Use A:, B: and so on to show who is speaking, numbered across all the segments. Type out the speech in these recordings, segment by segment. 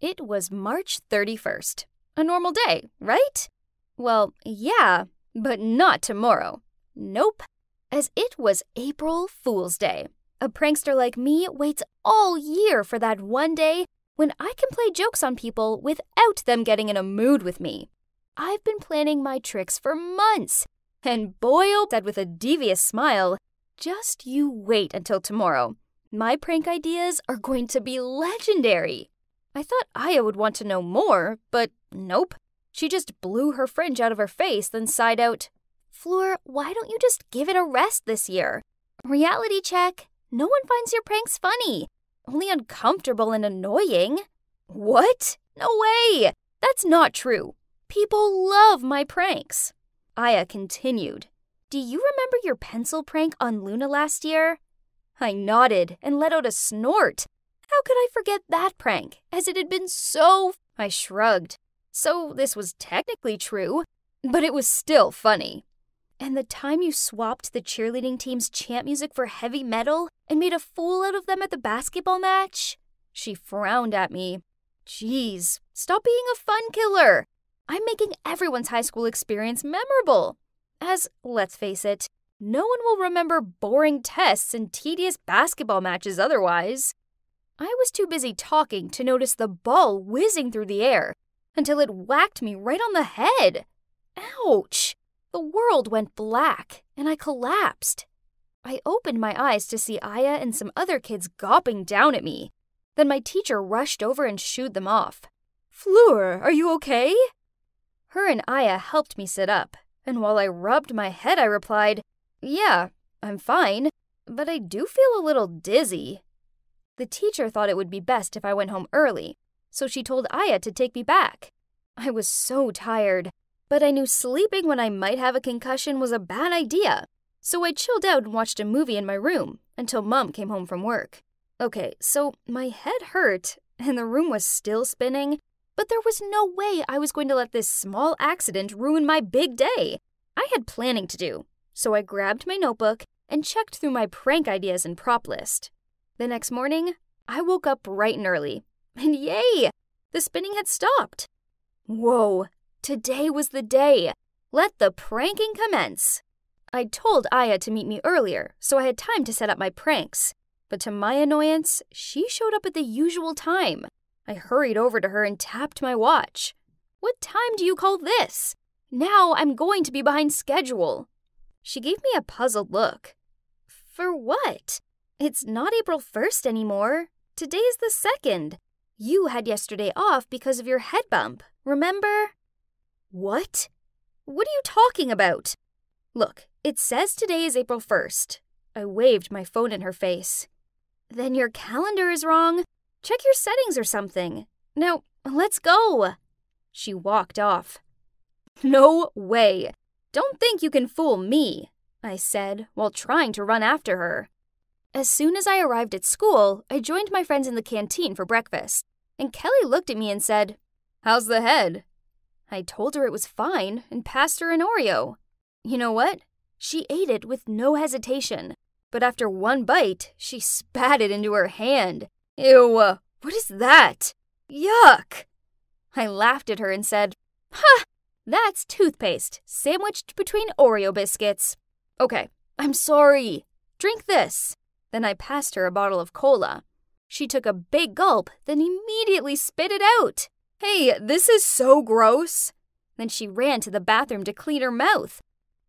A: It was March 31st. A normal day, right? Well, yeah, but not tomorrow. Nope. As it was April Fool's Day. A prankster like me waits all year for that one day when I can play jokes on people without them getting in a mood with me. I've been planning my tricks for months, and Boyle said with a devious smile, "Just you wait until tomorrow. My prank ideas are going to be legendary." I thought Aya would want to know more, but nope. She just blew her fringe out of her face, then sighed out, "Fleur, why don't you just give it a rest this year? Reality check. No one finds your pranks funny. Only uncomfortable and annoying." What? No way! That's not true. People love my pranks. Aya continued, "Do you remember your pencil prank on Luna last year?" I nodded and let out a snort. How could I forget that prank, as it had been so... I shrugged. So this was technically true, but it was still funny. "And the time you swapped the cheerleading team's chant music for heavy metal and made a fool out of them at the basketball match?" She frowned at me. "Geez, stop being a fun killer. I'm making everyone's high school experience memorable. As, let's face it, no one will remember boring tests and tedious basketball matches otherwise." I was too busy talking to notice the ball whizzing through the air until it whacked me right on the head. Ouch! The world went black, and I collapsed. I opened my eyes to see Aya and some other kids gawping down at me. Then my teacher rushed over and shooed them off. "Fleur, are you okay?" Her and Aya helped me sit up, and while I rubbed my head, I replied, "Yeah, I'm fine, but I do feel a little dizzy." The teacher thought it would be best if I went home early, so she told Aya to take me back. I was so tired, but I knew sleeping when I might have a concussion was a bad idea, so I chilled out and watched a movie in my room until Mom came home from work. Okay, so my head hurt, and the room was still spinning, but there was no way I was going to let this small accident ruin my big day. I had planning to do, so I grabbed my notebook and checked through my prank ideas and prop list. The next morning, I woke up bright and early, and yay! The spinning had stopped. Whoa, today was the day. Let the pranking commence. I told Aya to meet me earlier, so I had time to set up my pranks. But to my annoyance, she showed up at the usual time. I hurried over to her and tapped my watch. "What time do you call this? Now I'm going to be behind schedule." She gave me a puzzled look. "For what? It's not April 1st anymore. Today is the 2nd. You had yesterday off because of your head bump, remember?" "What? What are you talking about?" "Look, it says today is April 1st. I waved my phone in her face. "Then your calendar is wrong. Check your settings or something. Now, let's go." She walked off. "No way. Don't think you can fool me," I said while trying to run after her. As soon as I arrived at school, I joined my friends in the canteen for breakfast, and Kelly looked at me and said, "How's the head?" I told her it was fine and passed her an Oreo. You know what? She ate it with no hesitation, but after one bite, she spat it into her hand. "Ew, what is that? Yuck!" I laughed at her and said, "Ha! That's toothpaste sandwiched between Oreo biscuits. Okay, I'm sorry. Drink this." Then I passed her a bottle of cola. She took a big gulp, then immediately spit it out. "Hey, this is so gross." Then she ran to the bathroom to clean her mouth.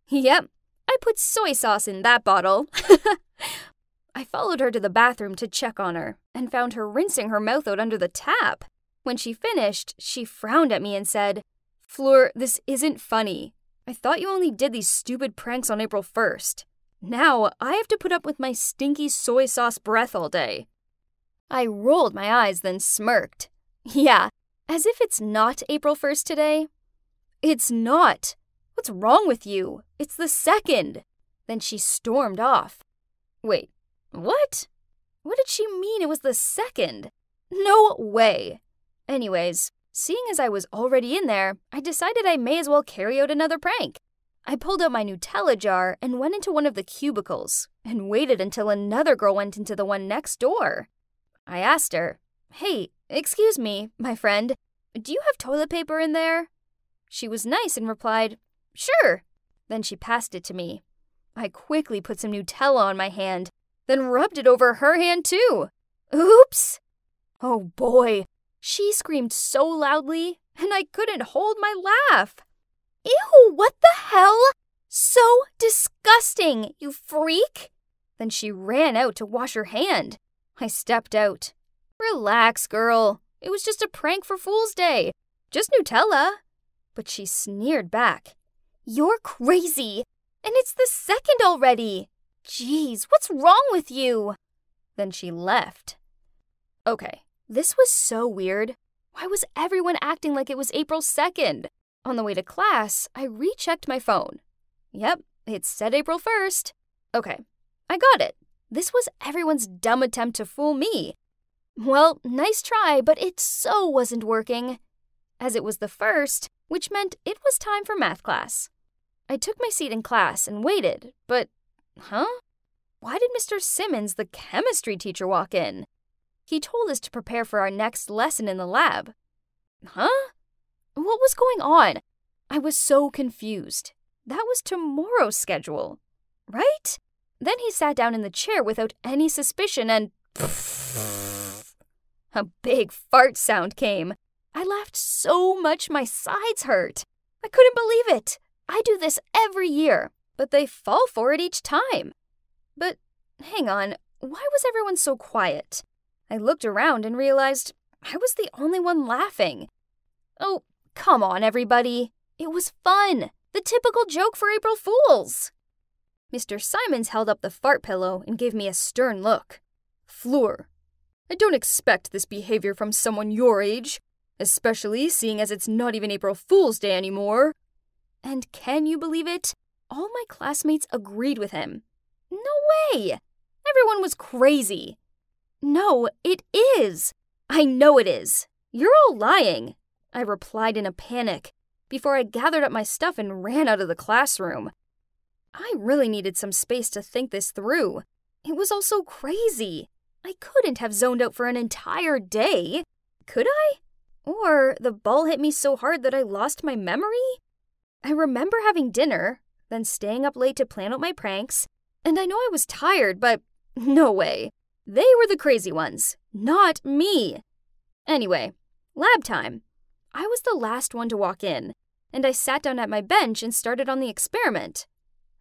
A: Yep, I put soy sauce in that bottle. I followed her to the bathroom to check on her and found her rinsing her mouth out under the tap. When she finished, she frowned at me and said, "Fleur, this isn't funny. I thought you only did these stupid pranks on April 1st. Now I have to put up with my stinky soy sauce breath all day." I rolled my eyes, then smirked. Yeah, as if it's not April 1st today. "It's not. What's wrong with you? It's the 2nd. Then she stormed off. Wait, what? What did she mean it was the 2nd? No way. Anyways, seeing as I was already in there, I decided I may as well carry out another prank. I pulled out my Nutella jar and went into one of the cubicles and waited until another girl went into the one next door. I asked her, Hey, excuse me, my friend. Do you have toilet paper in there? She was nice and replied, Sure. Then she passed it to me. I quickly put some Nutella on my hand, then rubbed it over her hand too. Oops! Oh boy, she screamed so loudly, and I couldn't hold my laugh. Ew, what the hell? So disgusting, you freak! Then she ran out to wash her hand. I stepped out. Relax, girl. It was just a prank for Fool's Day. Just Nutella. But she sneered back. You're crazy, and it's the second already. Jeez, what's wrong with you? Then she left. Okay, this was so weird. Why was everyone acting like it was April 2nd? On the way to class, I rechecked my phone. Yep, it said April 1st. Okay, I got it. This was everyone's dumb attempt to fool me. Well, nice try, but it so wasn't working. As it was the 1st, which meant it was time for math class. I took my seat in class and waited, but, Why did Mr. Simmons, the chemistry teacher, walk in? He told us to prepare for our next lesson in the lab. What was going on? I was so confused. That was tomorrow's schedule, right? Then he sat down in the chair without any suspicion and a big fart sound came. I laughed so much my sides hurt. I couldn't believe it. I do this every year, but they fall for it each time. But hang on, why was everyone so quiet? I looked around and realized I was the only one laughing. Oh, come on, everybody. It was fun. The typical joke for April Fools. Mr. Simons held up the fart pillow and gave me a stern look. Fleur, I don't expect this behavior from someone your age, especially seeing as it's not even April Fool's Day anymore. And can you believe it? All my classmates agreed with him. No way! Everyone was crazy. No, it is. I know it is. You're all lying, I replied in a panic before I gathered up my stuff and ran out of the classroom. I really needed some space to think this through. It was all so crazy. I couldn't have zoned out for an entire day. Could I? Or the ball hit me so hard that I lost my memory? I remember having dinner, then staying up late to plan out my pranks, and I know I was tired, but no way. They were the crazy ones, not me. Anyway, lab time. I was the last one to walk in, and I sat down at my bench and started on the experiment.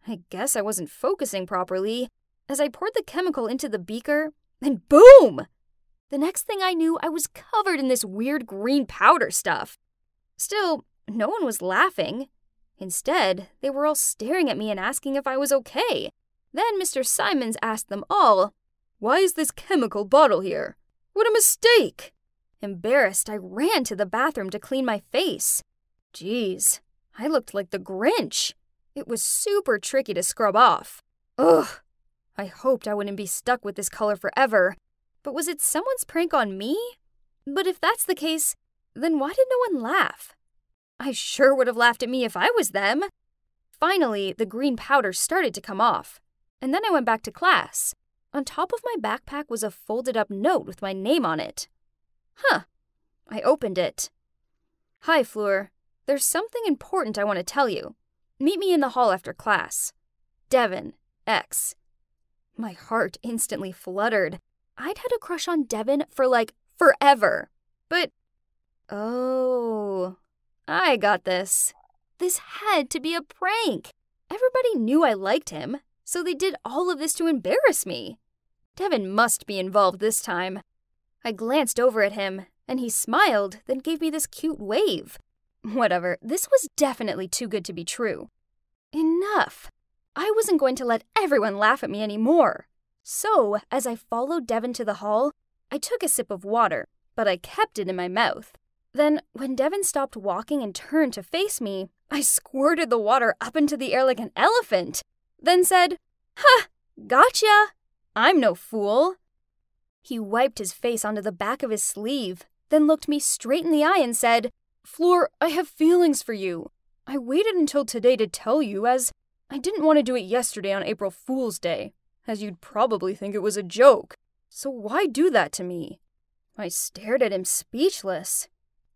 A: I guess I wasn't focusing properly as I poured the chemical into the beaker, and boom! The next thing I knew, I was covered in this weird green powder stuff. Still, no one was laughing. Instead, they were all staring at me and asking if I was okay. Then Mr. Simons asked them all, Why is this chemical bottle here? What a mistake! Embarrassed, I ran to the bathroom to clean my face. Geez, I looked like the Grinch. It was super tricky to scrub off. Ugh! I hoped I wouldn't be stuck with this color forever. But was it someone's prank on me? But if that's the case, then why did no one laugh? I sure would have laughed at me if I was them. Finally, the green powder started to come off, and then I went back to class. On top of my backpack was a folded-up note with my name on it. I opened it. Hi, Fleur. There's something important I want to tell you. Meet me in the hall after class. Devin, X. My heart instantly fluttered. I'd had a crush on Devin for, forever. But, oh, I got this. This had to be a prank. Everybody knew I liked him, so they did all of this to embarrass me. Devin must be involved this time. I glanced over at him, and he smiled, then gave me this cute wave. Whatever, this was definitely too good to be true. Enough. I wasn't going to let everyone laugh at me anymore. So, as I followed Devin to the hall, I took a sip of water, but I kept it in my mouth. Then, when Devin stopped walking and turned to face me, I squirted the water up into the air like an elephant, then said, Ha! Gotcha! I'm no fool. He wiped his face onto the back of his sleeve, then looked me straight in the eye and said, Fleur, I have feelings for you. I waited until today to tell you, as I didn't want to do it yesterday on April Fool's Day, as you'd probably think it was a joke. So why do that to me? I stared at him speechless.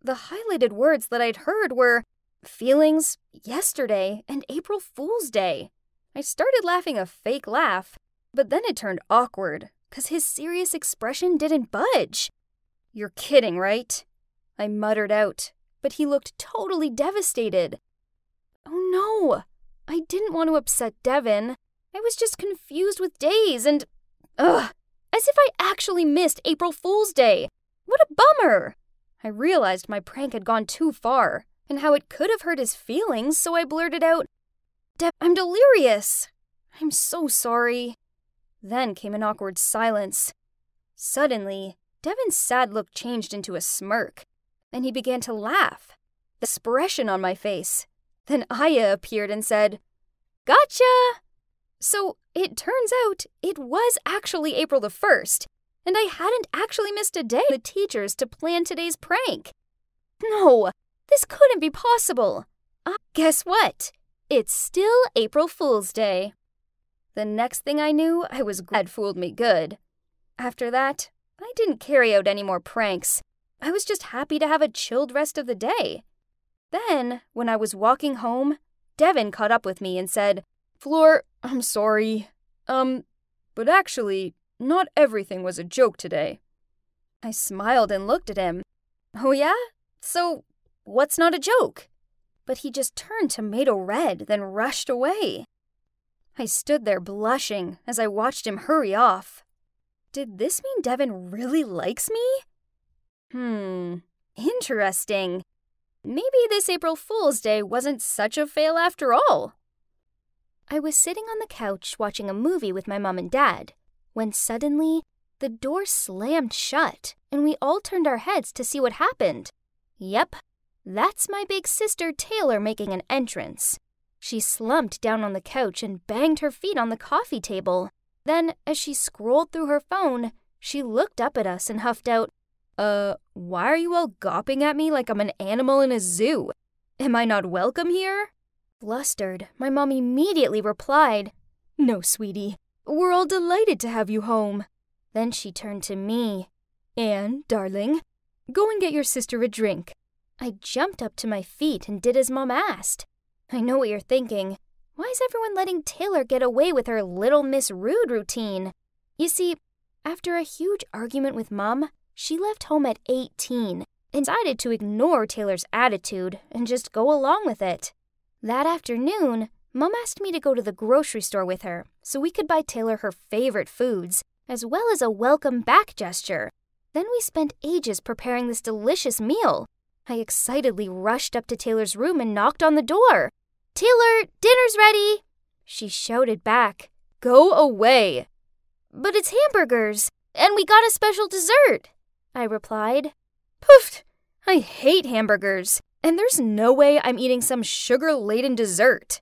A: The highlighted words that I'd heard were feelings, yesterday, and April Fool's Day. I started laughing a fake laugh, but then it turned awkward, 'cause his serious expression didn't budge. You're kidding, right? I muttered out, but he looked totally devastated. Oh no, I didn't want to upset Devin. I was just confused with days and, as if I actually missed April Fool's Day. What a bummer! I realized my prank had gone too far, and how it could have hurt his feelings, so I blurted out, I'm delirious. I'm so sorry. Then came an awkward silence. Suddenly, Devin's sad look changed into a smirk, and he began to laugh, the expression on my face. Then Aya appeared and said, Gotcha! So it turns out it was actually April the 1st, and I hadn't actually missed a day with the teachers to plan today's prank. No, this couldn't be possible. Guess what? It's still April Fool's Day. The next thing I knew, I was glad fooled me good. After that, I didn't carry out any more pranks. I was just happy to have a chilled rest of the day. Then, when I was walking home, Devin caught up with me and said, Floor, I'm sorry. But actually, not everything was a joke today. I smiled and looked at him. Oh yeah? So, what's not a joke? But he just turned tomato red, then rushed away. I stood there blushing as I watched him hurry off. Did this mean Devin really likes me? Interesting. Maybe this April Fool's Day wasn't such a fail after all. I was sitting on the couch watching a movie with my mom and dad, when suddenly the door slammed shut and we all turned our heads to see what happened. Yep, that's my big sister Taylor making an entrance. She slumped down on the couch and banged her feet on the coffee table. Then, as she scrolled through her phone, she looked up at us and huffed out, why are you all gawping at me like I'm an animal in a zoo? Am I not welcome here? Flustered, my mom immediately replied, No, sweetie, we're all delighted to have you home. Then she turned to me. Anne, darling, go and get your sister a drink. I jumped up to my feet and did as Mom asked. I know what you're thinking. Why is everyone letting Taylor get away with her Little Miss Rude routine? You see, after a huge argument with Mom, she left home at 18 and decided to ignore Taylor's attitude and just go along with it. That afternoon, Mom asked me to go to the grocery store with her so we could buy Taylor her favorite foods, as well as a welcome back gesture. Then we spent ages preparing this delicious meal. I excitedly rushed up to Taylor's room and knocked on the door. Taylor, dinner's ready! She shouted back. Go away! But it's hamburgers, and we got a special dessert, I replied. Poof! I hate hamburgers, and there's no way I'm eating some sugar-laden dessert.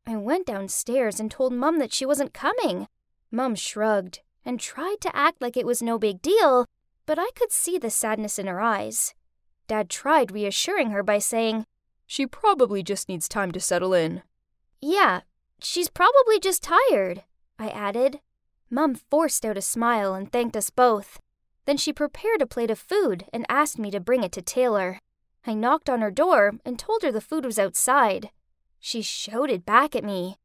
A: I went downstairs and told Mom that she wasn't coming. Mom shrugged and tried to act like it was no big deal, but I could see the sadness in her eyes. Dad tried reassuring her by saying, She probably just needs time to settle in. Yeah, she's probably just tired, I added. Mom forced out a smile and thanked us both. Then she prepared a plate of food and asked me to bring it to Taylor. I knocked on her door and told her the food was outside. She shouted back at me,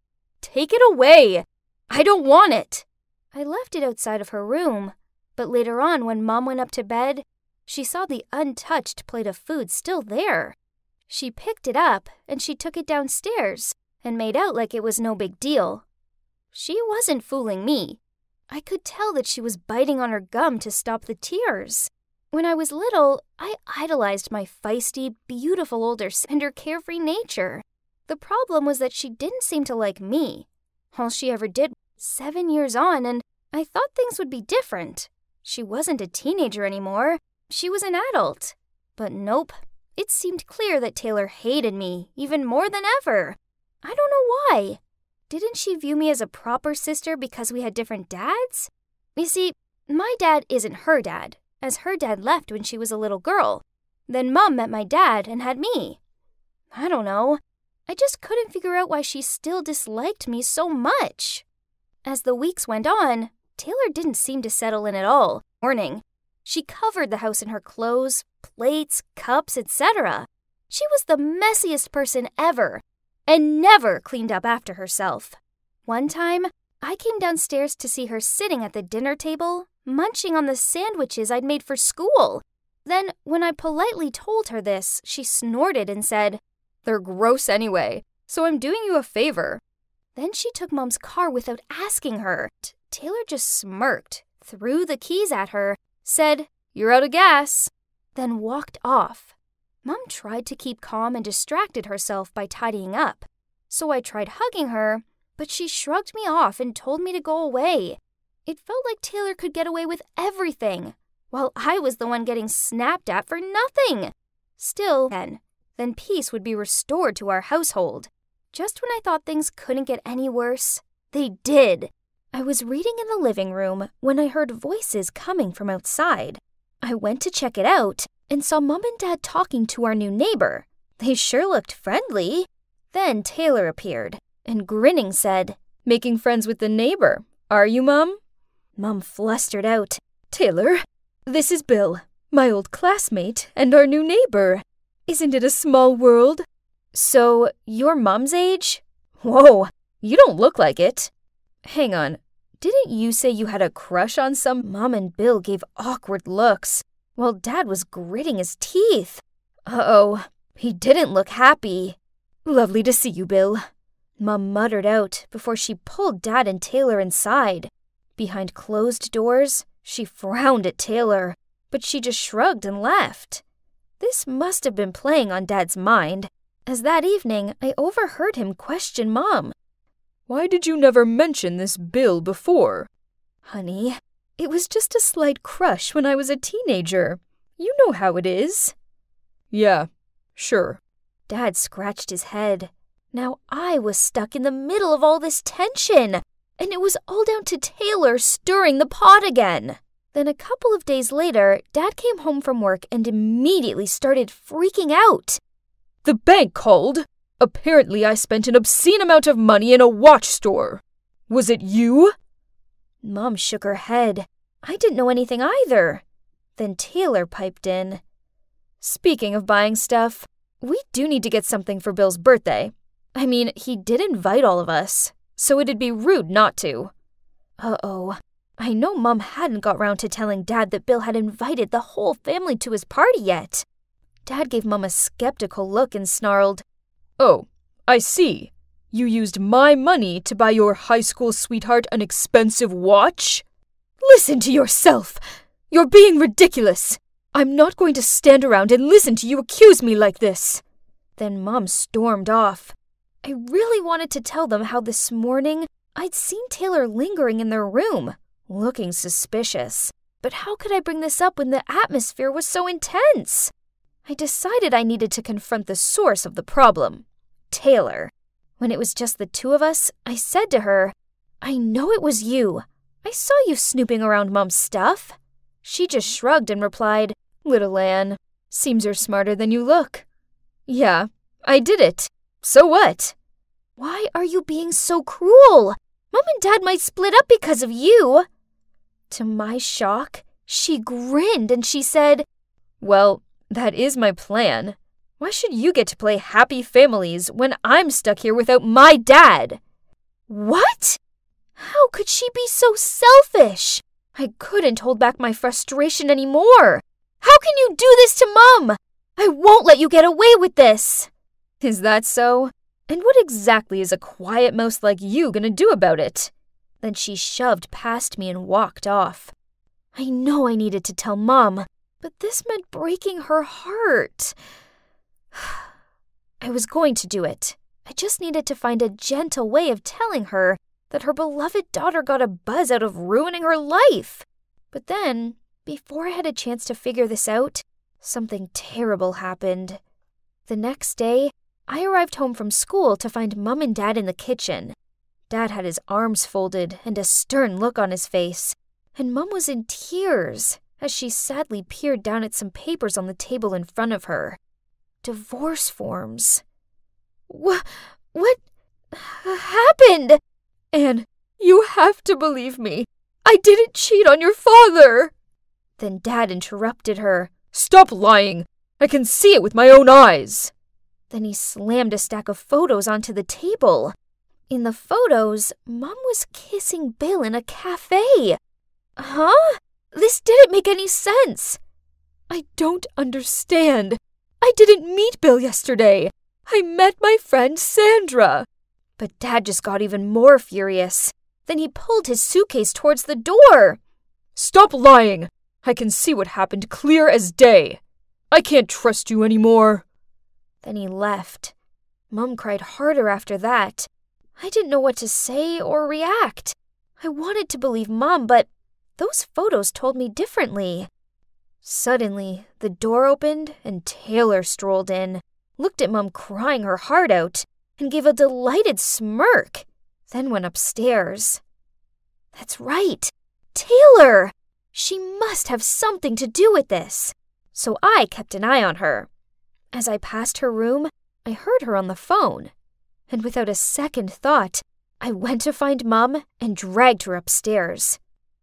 A: Take it away! I don't want it! I left it outside of her room, but later on when Mom went up to bed, she saw the untouched plate of food still there. She picked it up and she took it downstairs and made out like it was no big deal. She wasn't fooling me. I could tell that she was biting on her gum to stop the tears. When I was little, I idolized my feisty, beautiful older sister and her carefree nature. The problem was that she didn't seem to like me. All she ever did was 7 years on, and I thought things would be different. She wasn't a teenager anymore. She was an adult. But nope. It seemed clear that Taylor hated me even more than ever. I don't know why. Didn't she view me as a proper sister because we had different dads? You see, my dad isn't her dad, as her dad left when she was a little girl. Then Mom met my dad and had me. I don't know. I just couldn't figure out why she still disliked me so much. As the weeks went on, Taylor didn't seem to settle in at all. Morning, She covered the house in her clothes, plates, cups, etc. She was the messiest person ever and never cleaned up after herself. One time, I came downstairs to see her sitting at the dinner table, munching on the sandwiches I'd made for school. Then, when I politely told her this, she snorted and said, "They're gross anyway, so I'm doing you a favor." Then she took Mom's car without asking her. Taylor just smirked, threw the keys at her, said, "You're out of gas," then walked off. Mom tried to keep calm and distracted herself by tidying up. So I tried hugging her, but she shrugged me off and told me to go away. It felt like Taylor could get away with everything, while I was the one getting snapped at for nothing. Still, then peace would be restored to our household. Just when I thought things couldn't get any worse, they did. I was reading in the living room when I heard voices coming from outside. I went to check it out and saw Mom and Dad talking to our new neighbor. They sure looked friendly. Then Taylor appeared and grinning said, "Making friends with the neighbor, are you, Mom?" Mom flustered out, "Taylor, this is Bill, my old classmate and our new neighbor. Isn't it a small world?" "So, you're Mom's age?" "Whoa, you don't look like it." "Hang on, didn't you say you had a crush on some—" Mom and Bill gave awkward looks, while Dad was gritting his teeth. Uh-oh, he didn't look happy. "Lovely to see you, Bill," Mom muttered out before she pulled Dad and Taylor inside. Behind closed doors, she frowned at Taylor, but she just shrugged and left. This must have been playing on Dad's mind, as that evening I overheard him question Mom. "Why did you never mention this Bill before?" "Honey, it was just a slight crush when I was a teenager. You know how it is." "Yeah, sure." Dad scratched his head. Now I was stuck in the middle of all this tension, and it was all down to Taylor stirring the pot again. Then a couple of days later, Dad came home from work and immediately started freaking out. "The bank called. Apparently I spent an obscene amount of money in a watch store. Was it you?" Mom shook her head. I didn't know anything either. Then Taylor piped in. "Speaking of buying stuff, we do need to get something for Bill's birthday. I mean, he did invite all of us, so it'd be rude not to." Uh-oh. I know Mom hadn't got round to telling Dad that Bill had invited the whole family to his party yet. Dad gave Mom a skeptical look and snarled, "Oh, I see. You used my money to buy your high school sweetheart an expensive watch? Listen to yourself! You're being ridiculous! I'm not going to stand around and listen to you accuse me like this." Then Mom stormed off. I really wanted to tell them how this morning I'd seen Taylor lingering in their room, looking suspicious. But how could I bring this up when the atmosphere was so intense? I decided I needed to confront the source of the problem, Taylor. When it was just the two of us, I said to her, "I know it was you. I saw you snooping around Mom's stuff." She just shrugged and replied, "Little Anne, seems you're smarter than you look." "Yeah, I did it. So what?" "Why are you being so cruel? Mom and Dad might split up because of you." To my shock, she grinned and she said, "Well, that is my plan. Why should you get to play happy families when I'm stuck here without my dad?" What? How could she be so selfish? I couldn't hold back my frustration anymore. How can you do this to Mom? I won't let you get away with this. Is that so? And what exactly is a quiet mouse like you gonna do about it? Then she shoved past me and walked off. I know I needed to tell Mom, but this meant breaking her heart. I was going to do it. I just needed to find a gentle way of telling her that her beloved daughter got a buzz out of ruining her life. But then, before I had a chance to figure this out, something terrible happened. The next day, I arrived home from school to find Mom and Dad in the kitchen. Dad had his arms folded and a stern look on his face, and Mom was in tears as she sadly peered down at some papers on the table in front of her. Divorce forms. What happened? Anne, you have to believe me. I didn't cheat on your father. Then Dad interrupted her.
B: "Stop lying! I can see it with my own eyes!"
A: Then he slammed a stack of photos onto the table. In the photos, Mom was kissing Bill in a cafe. Huh? This didn't make any sense.
B: "I don't understand. I didn't meet Bill yesterday. I met my friend Sandra."
A: But Dad just got even more furious. Then he pulled his suitcase towards the door.
B: "Stop lying! I can see what happened clear as day. I can't trust you anymore."
A: Then he left. Mom cried harder after that. I didn't know what to say or react. I wanted to believe Mom, but those photos told me differently. Suddenly, the door opened and Taylor strolled in, looked at Mom crying her heart out, and gave a delighted smirk, then went upstairs. That's right, Taylor! She must have something to do with this. So I kept an eye on her. As I passed her room, I heard her on the phone. And without a second thought, I went to find Mom and dragged her upstairs.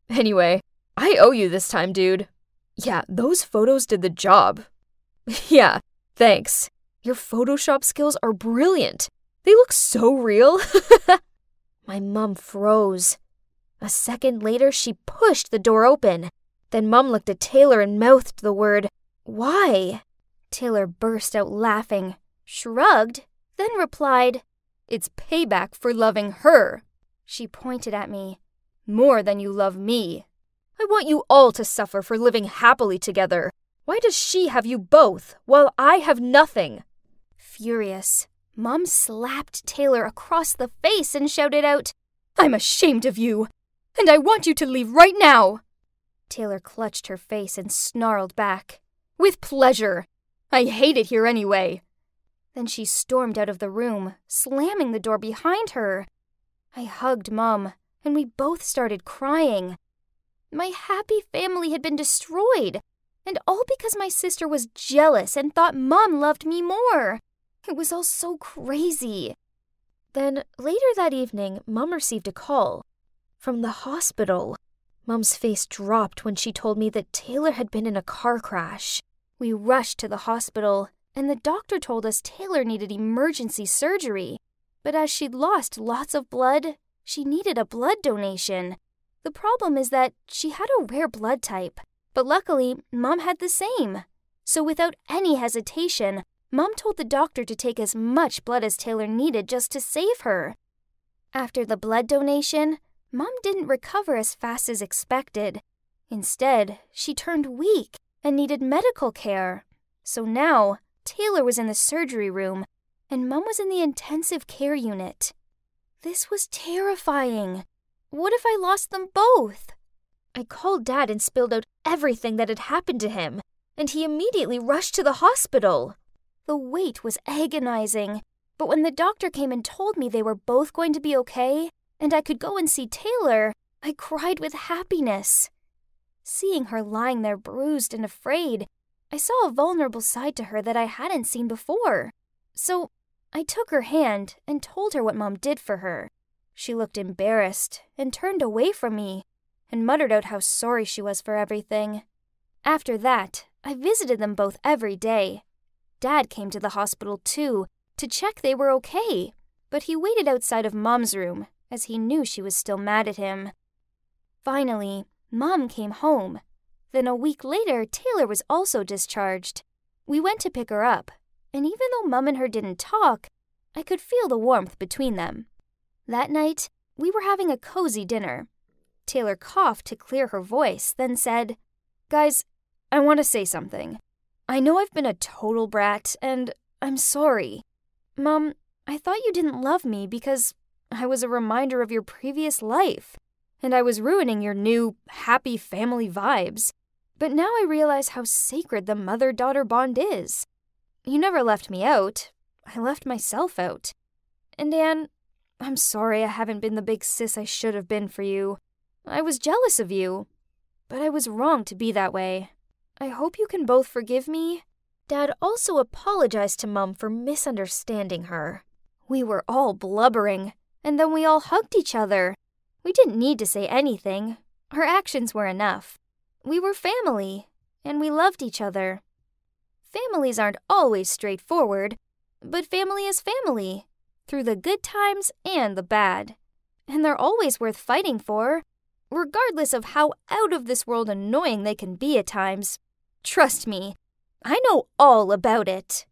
B: "Anyway, I owe you this time, dude. Yeah, those photos did the job." "Yeah, thanks. Your Photoshop skills are brilliant. They look so real."
A: My mom froze. A second later, she pushed the door open. Then Mom looked at Taylor and mouthed the word, "Why?" Taylor burst out laughing, shrugged, then replied,
B: "It's payback for loving her."
A: She pointed at me.
B: "More than you love me. I want you all to suffer for living happily together. Why does she have you both, while I have nothing?"
A: Furious, Mom slapped Taylor across the face and shouted out,
B: "I'm ashamed of you, and I want you to leave right now."
A: Taylor clutched her face and snarled back,
B: "With pleasure. I hate it here anyway."
A: Then she stormed out of the room, slamming the door behind her. I hugged Mom, and we both started crying. My happy family had been destroyed, and all because my sister was jealous and thought Mom loved me more. It was all so crazy. Then, later that evening, Mom received a call from the hospital. Mom's face dropped when she told me that Taylor had been in a car crash. We rushed to the hospital, and the doctor told us Taylor needed emergency surgery. But as she'd lost lots of blood, she needed a blood donation. The problem is that she had a rare blood type, but luckily, Mom had the same. So without any hesitation, Mom told the doctor to take as much blood as Taylor needed just to save her. After the blood donation, Mom didn't recover as fast as expected. Instead, she turned weak and needed medical care. So now, Taylor was in the surgery room, and Mom was in the intensive care unit. This was terrifying. What if I lost them both? I called Dad and spilled out everything that had happened to him, and he immediately rushed to the hospital. The wait was agonizing, but when the doctor came and told me they were both going to be okay, and I could go and see Taylor, I cried with happiness. Seeing her lying there bruised and afraid, I saw a vulnerable side to her that I hadn't seen before. So I took her hand and told her what Mom did for her. She looked embarrassed and turned away from me and muttered out how sorry she was for everything. After that, I visited them both every day. Dad came to the hospital too, to check they were okay, but he waited outside of Mom's room, as he knew she was still mad at him. Finally, Mom came home. Then a week later, Taylor was also discharged. We went to pick her up, and even though Mom and her didn't talk, I could feel the warmth between them. That night, we were having a cozy dinner. Taylor coughed to clear her voice, then said,
B: "Guys, I want to say something. I know I've been a total brat, and I'm sorry. Mom, I thought you didn't love me because I was a reminder of your previous life, and I was ruining your new, happy family vibes. But now I realize how sacred the mother-daughter bond is. You never left me out. I left myself out. And Anne, I'm sorry I haven't been the big sis I should have been for you. I was jealous of you, but I was wrong to be that way. I hope you can both forgive me."
A: Dad also apologized to Mom for misunderstanding her. We were all blubbering, and then we all hugged each other. We didn't need to say anything. Our actions were enough.
B: We were family, and we loved each other. Families aren't always straightforward, but family is family, through the good times and the bad. And they're always worth fighting for, regardless of how out of this world annoying they can be at times. Trust me, I know all about it.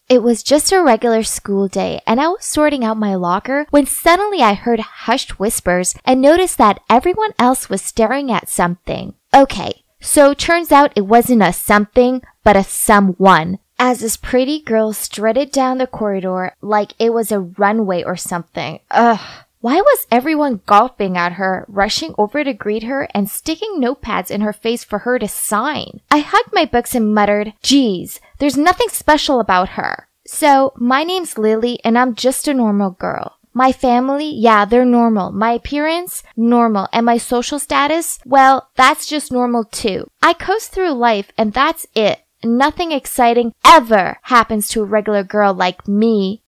C: It was just a regular school day, and I was sorting out my locker when suddenly I heard hushed whispers and noticed that everyone else was staring at something. Okay, so turns out it wasn't a something, but a someone, as this pretty girl strutted down the corridor like it was a runway or something. Ugh. Why was everyone gawping at her, rushing over to greet her, and sticking notepads in her face for her to sign? I hugged my books and muttered, geez, there's nothing special about her. So, my name's Lily, and I'm just a normal girl. My family, yeah, they're normal. My appearance, normal. And my social status, well, that's just normal too. I coast through life, and that's it. Nothing exciting ever happens to a regular girl like me.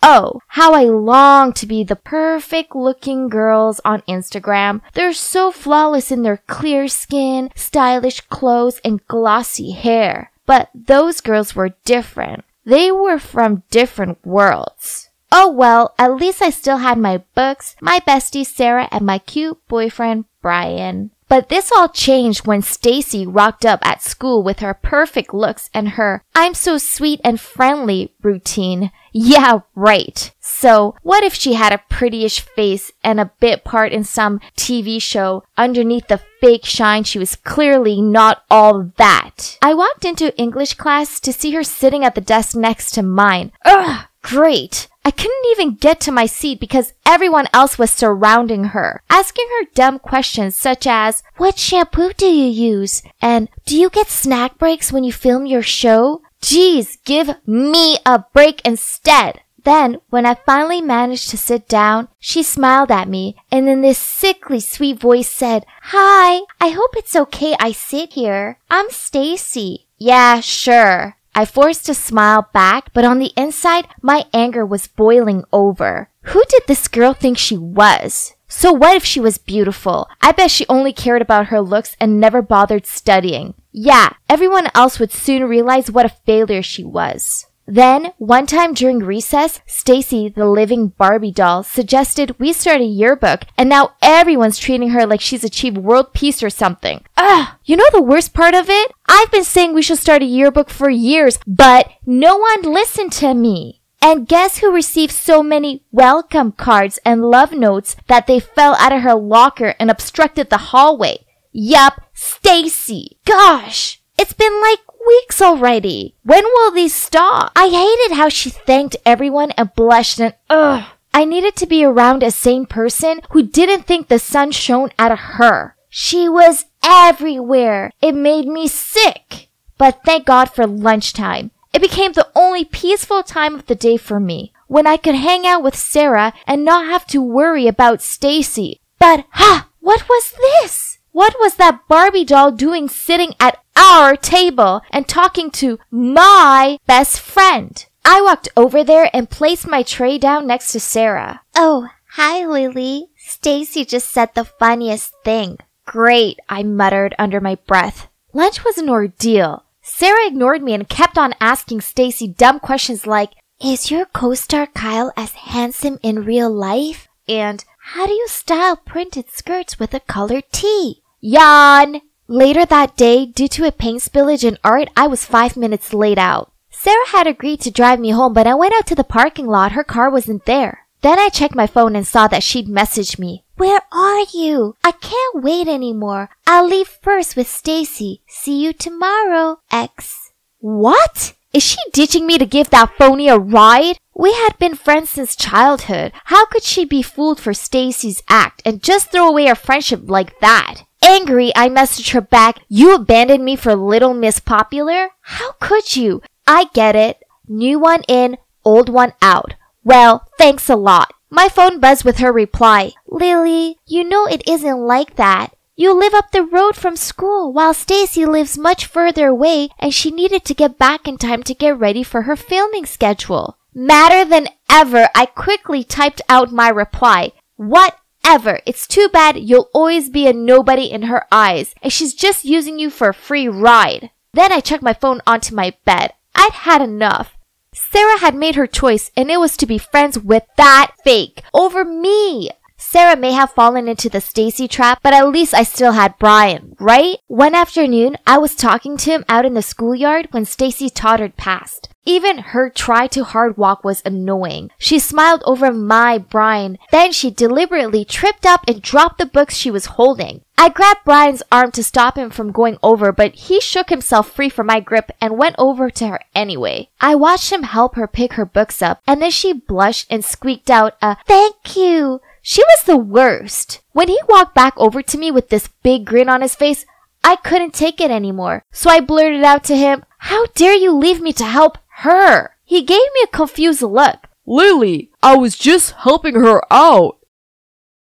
C: Oh, how I long to be the perfect looking girls on Instagram. They're so flawless in their clear skin, stylish clothes, and glossy hair. But those girls were different. They were from different worlds. Oh well, at least I still had my books, my bestie Sarah, and my cute boyfriend Brian. But this all changed when Stacy rocked up at school with her perfect looks and her "I'm so sweet and friendly" routine. Yeah, right. So, what if she had a prettyish face and a bit part in some TV show? Underneath the fake shine, she was clearly not all that. I walked into English class to see her sitting at the desk next to mine. Ugh, great. I couldn't even get to my seat because everyone else was surrounding her, asking her dumb questions such as, "What shampoo do you use?" and "Do you get snack breaks when you film your show?" Geez, give me a break instead. Then, when I finally managed to sit down, she smiled at me and in this sickly sweet voice said, "Hi, I hope it's okay I sit here. I'm Stacy." Yeah, sure. I forced a smile back, but on the inside, my anger was boiling over. Who did this girl think she was? So what if she was beautiful? I bet she only cared about her looks and never bothered studying. Yeah, everyone else would soon realize what a failure she was. Then, one time during recess, Stacy, the living Barbie doll, suggested we start a yearbook, and now everyone's treating her like she's achieved world peace or something. Ugh! You know the worst part of it? I've been saying we should start a yearbook for years, but no one listened to me. And guess who received so many welcome cards and love notes that they fell out of her locker and obstructed the hallway? Yup, Stacy. Gosh! It's been like weeks already. When will these stop? I hated how she thanked everyone and blushed and ugh. I needed to be around a sane person who didn't think the sun shone out of her. She was everywhere. It made me sick. But thank God for lunchtime. It became the only peaceful time of the day for me, when I could hang out with Sarah and not have to worry about Stacy. But, what was this? What was that Barbie doll doing sitting at our table and talking to my best friend? I walked over there and placed my tray down next to Sarah. "Oh, hi, Lily. Stacy just said the funniest thing." "Great," I muttered under my breath. Lunch was an ordeal. Sarah ignored me and kept on asking Stacy dumb questions like, "Is your co-star Kyle as handsome in real life?" And, "How do you style printed skirts with a colored tee?" Yawn! Later that day, due to a paint spillage in art, I was 5 minutes late out. Sarah had agreed to drive me home, but I went out to the parking lot. Her car wasn't there. Then I checked my phone and saw that she'd messaged me. "Where are you? I can't wait anymore. I'll leave first with Stacy. See you tomorrow, X." What? Is she ditching me to give that phony a ride? We had been friends since childhood. How could she be fooled for Stacy's act and just throw away our friendship like that? Angry, I messaged her back, "You abandoned me for Little Miss Popular? How could you? I get it. New one in, old one out. Well, thanks a lot." My phone buzzed with her reply. "Lily, you know it isn't like that. You live up the road from school while Stacy lives much further away and she needed to get back in time to get ready for her filming schedule. Madder than ever, I quickly typed out my reply. Whatever. It's too bad you'll always be a nobody in her eyes, and she's just using you for a free ride. Then I chucked my phone onto my bed. I'd had enough. Sarah had made her choice, and it was to be friends with that fake over me. Sarah may have fallen into the Stacy trap, but at least I still had Brian, right? One afternoon, I was talking to him out in the schoolyard when Stacy tottered past. Even her try-too-hard walk was annoying. She smiled over my Brian. Then she deliberately tripped up and dropped the books she was holding. I grabbed Brian's arm to stop him from going over, but he shook himself free from my grip and went over to her anyway. I watched him help her pick her books up, and then she blushed and squeaked out a "thank you." She was the worst. When he walked back over to me with this big grin on his face, I couldn't take it anymore. So I blurted out to him, "How dare you leave me to help her?" He gave me a confused look.
D: "Lily, I was just helping her out."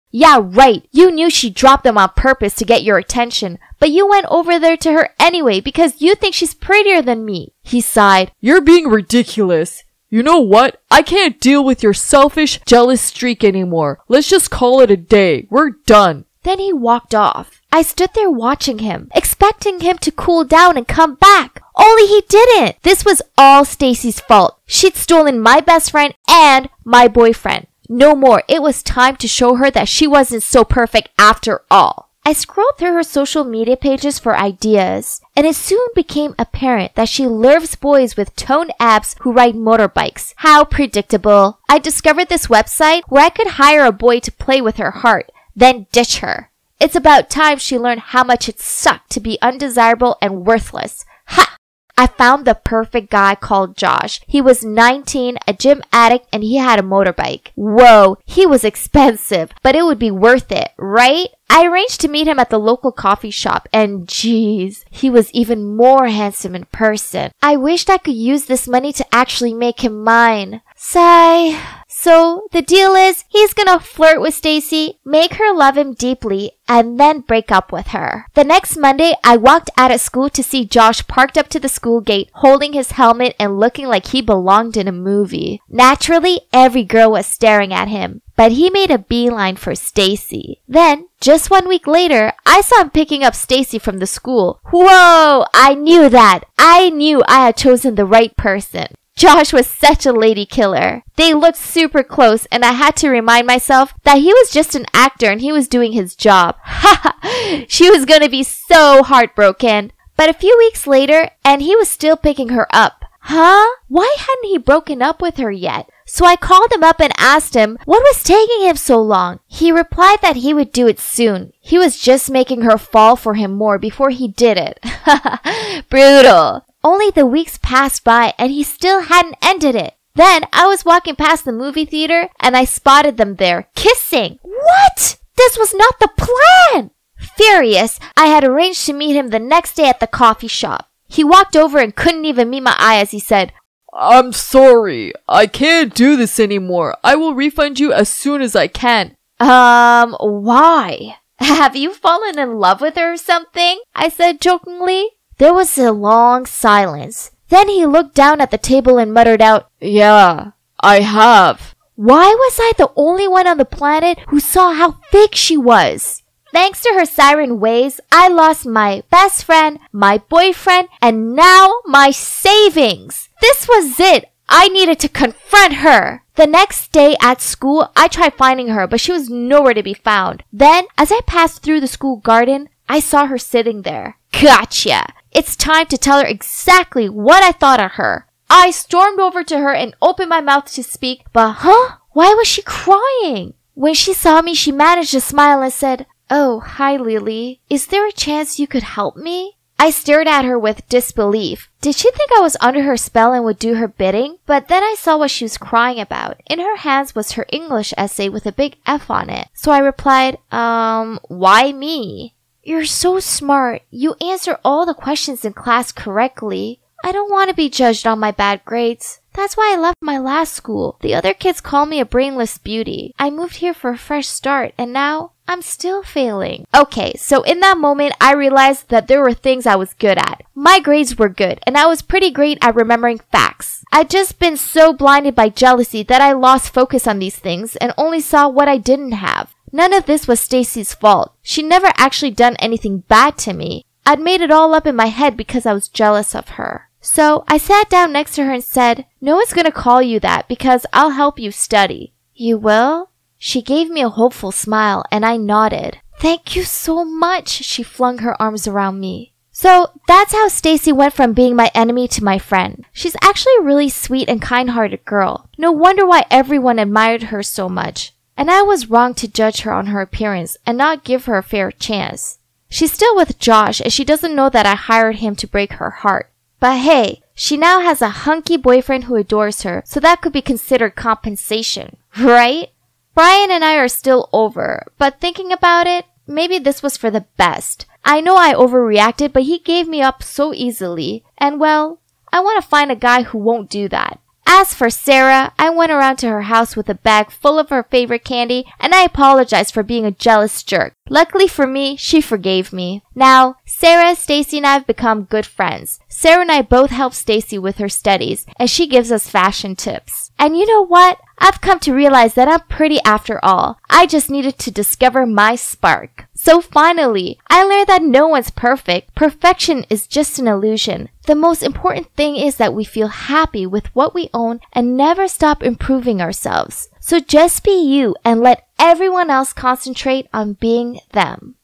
C: "Yeah, right. You knew she dropped them on purpose to get your attention, but you went over there to her anyway because you think she's prettier than me." He sighed.
D: "You're being ridiculous. You know what? I can't deal with your selfish, jealous streak anymore. Let's just call it a day. We're done."
C: Then he walked off. I stood there watching him, expecting him to cool down and come back. Only he didn't. This was all Stacy's fault. She'd stolen my best friend and my boyfriend. No more. It was time to show her that she wasn't so perfect after all. I scrolled through her social media pages for ideas, and it soon became apparent that she loves boys with toned abs who ride motorbikes. How predictable. I discovered this website where I could hire a boy to play with her heart, then ditch her. It's about time she learned how much it sucked to be undesirable and worthless. Ha! I found the perfect guy called Josh. He was 19, a gym addict, and he had a motorbike. Whoa, he was expensive, but it would be worth it, right? I arranged to meet him at the local coffee shop, and geez, he was even more handsome in person. I wished I could use this money to actually make him mine. Sigh. So, the deal is, he's gonna flirt with Stacy, make her love him deeply, and then break up with her. The next Monday, I walked out of school to see Josh parked up to the school gate, holding his helmet and looking like he belonged in a movie. Naturally, every girl was staring at him, but he made a beeline for Stacy. Then, just 1 week later, I saw him picking up Stacy from the school. Whoa! I knew that! I knew I had chosen the right person. Josh was such a lady killer. They looked super close, and I had to remind myself that he was just an actor and he was doing his job. Haha! She was gonna be so heartbroken. But a few weeks later, and he was still picking her up. Huh? Why hadn't he broken up with her yet? So I called him up and asked him what was taking him so long. He replied that he would do it soon. He was just making her fall for him more before he did it. Brutal. Only the weeks passed by and he still hadn't ended it. Then I was walking past the movie theater and I spotted them there, kissing. What? This was not the plan! Furious, I had arranged to meet him the next day at the coffee shop. He walked over and couldn't even meet my eye as he said,
D: "I'm sorry. I can't do this anymore. I will refund you as soon as I can."
C: Why? Have you fallen in love with her or something? I said jokingly. There was a long silence. Then he looked down at the table and muttered out,
D: "Yeah, I have."
C: Why was I the only one on the planet who saw how fake she was? Thanks to her siren ways, I lost my best friend, my boyfriend, and now my savings. This was it. I needed to confront her. The next day at school, I tried finding her, but she was nowhere to be found. Then, as I passed through the school garden, I saw her sitting there. Gotcha! It's time to tell her exactly what I thought of her. I stormed over to her and opened my mouth to speak, but why was she crying? When she saw me, she managed to smile and said, "Oh, hi Lily. Is there a chance you could help me?" I stared at her with disbelief. Did she think I was under her spell and would do her bidding? But then I saw what she was crying about. In her hands was her English essay with a big F on it. So I replied, why me? You're so smart. You answer all the questions in class correctly. I don't want to be judged on my bad grades. That's why I left my last school. The other kids call me a brainless beauty. I moved here for a fresh start, and now I'm still failing. Okay, so in that moment, I realized that there were things I was good at. My grades were good, and I was pretty great at remembering facts. I'd just been so blinded by jealousy that I lost focus on these things and only saw what I didn't have. None of this was Stacy's fault. She never actually done anything bad to me. I'd made it all up in my head because I was jealous of her. So I sat down next to her and said, "No one's gonna call you that because I'll help you study." "You will?" She gave me a hopeful smile and I nodded. "Thank you so much," she flung her arms around me. So that's how Stacy went from being my enemy to my friend. She's actually a really sweet and kind-hearted girl. No wonder why everyone admired her so much. And I was wrong to judge her on her appearance and not give her a fair chance. She's still with Josh and she doesn't know that I hired him to break her heart. But hey, she now has a hunky boyfriend who adores her, so that could be considered compensation, right? Brian and I are still over, but thinking about it, maybe this was for the best. I know I overreacted, but he gave me up so easily, and well, I want to find a guy who won't do that. As for Sarah, I went around to her house with a bag full of her favorite candy, and I apologized for being a jealous jerk. Luckily for me, she forgave me. Now, Sarah, Stacy, and I have become good friends. Sarah and I both help Stacy with her studies, and she gives us fashion tips. And you know what? I've come to realize that I'm pretty after all. I just needed to discover my spark. So finally, I learned that no one's perfect. Perfection is just an illusion. The most important thing is that we feel happy with what we own and never stop improving ourselves. So just be you and let everyone else concentrate on being them.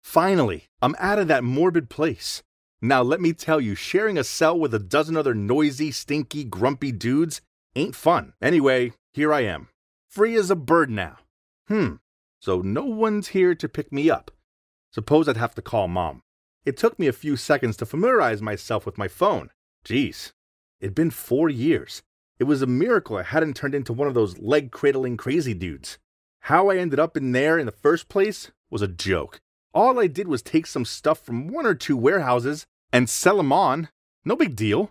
E: Finally, I'm out of that morbid place. Now let me tell you, sharing a cell with a dozen other noisy, stinky, grumpy dudes ain't fun. Anyway, here I am, free as a bird now. So no one's here to pick me up. Suppose I'd have to call Mom. It took me a few seconds to familiarize myself with my phone. Jeez, it'd been 4 years. It was a miracle I hadn't turned into one of those leg-cradling crazy dudes. How I ended up in there in the first place was a joke. All I did was take some stuff from 1 or 2 warehouses and sell them on. No big deal.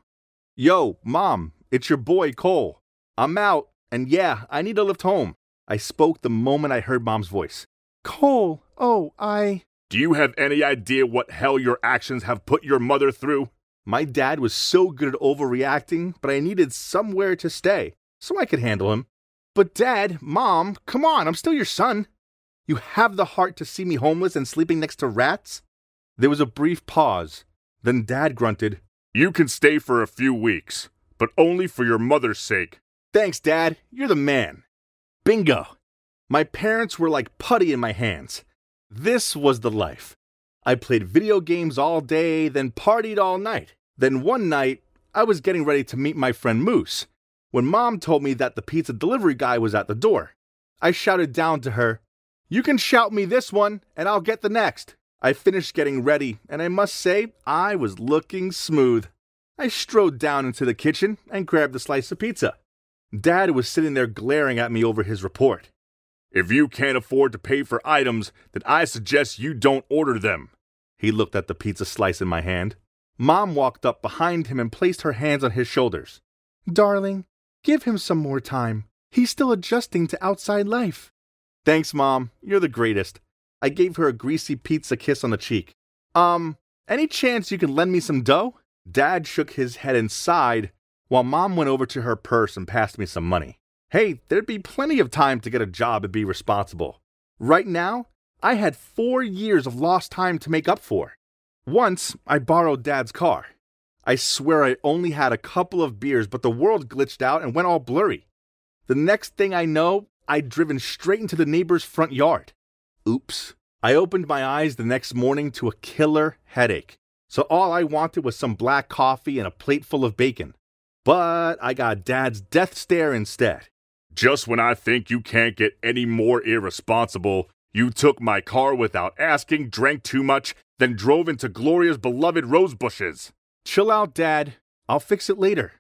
E: Yo, Mom, it's your boy Cole. I'm out, and yeah, I need a lift home. I spoke the moment I heard Mom's voice. Cole, Do you have any idea what hell your actions have put your mother through? My dad was so good at overreacting, but I needed somewhere to stay, so I could handle him. But Dad, Mom, come on, I'm still your son. You have the heart to see me homeless and sleeping next to rats? There was a brief pause. Then Dad grunted, "You can stay for a few weeks, but only for your mother's sake." Thanks, Dad. You're the man. Bingo. My parents were like putty in my hands. This was the life. I played video games all day, then partied all night. Then one night, I was getting ready to meet my friend Moose, when Mom told me that the pizza delivery guy was at the door. I shouted down to her, "You can shout me this one, and I'll get the next." I finished getting ready, and I must say, I was looking smooth. I strode down into the kitchen and grabbed a slice of pizza. Dad was sitting there glaring at me over his report. "If you can't afford to pay for items, then I suggest you don't order them." He looked at the pizza slice in my hand. Mom walked up behind him and placed her hands on his shoulders. "Darling, give him some more time. He's still adjusting to outside life." "Thanks, Mom. You're the greatest." I gave her a greasy pizza kiss on the cheek. Any chance you can lend me some dough?" Dad shook his head and sighed, while Mom went over to her purse and passed me some money. Hey, there'd be plenty of time to get a job and be responsible. Right now, I had 4 years of lost time to make up for. Once, I borrowed Dad's car. I swear I only had a couple of beers, but the world glitched out and went all blurry. The next thing I know, I'd driven straight into the neighbor's front yard. Oops. I opened my eyes the next morning to a killer headache, so all I wanted was some black coffee and a plate full of bacon. But I got Dad's death stare instead. "Just when I think you can't get any more irresponsible, you took my car without asking, drank too much, then drove into Gloria's beloved rose bushes." "Chill out, Dad. I'll fix it later,"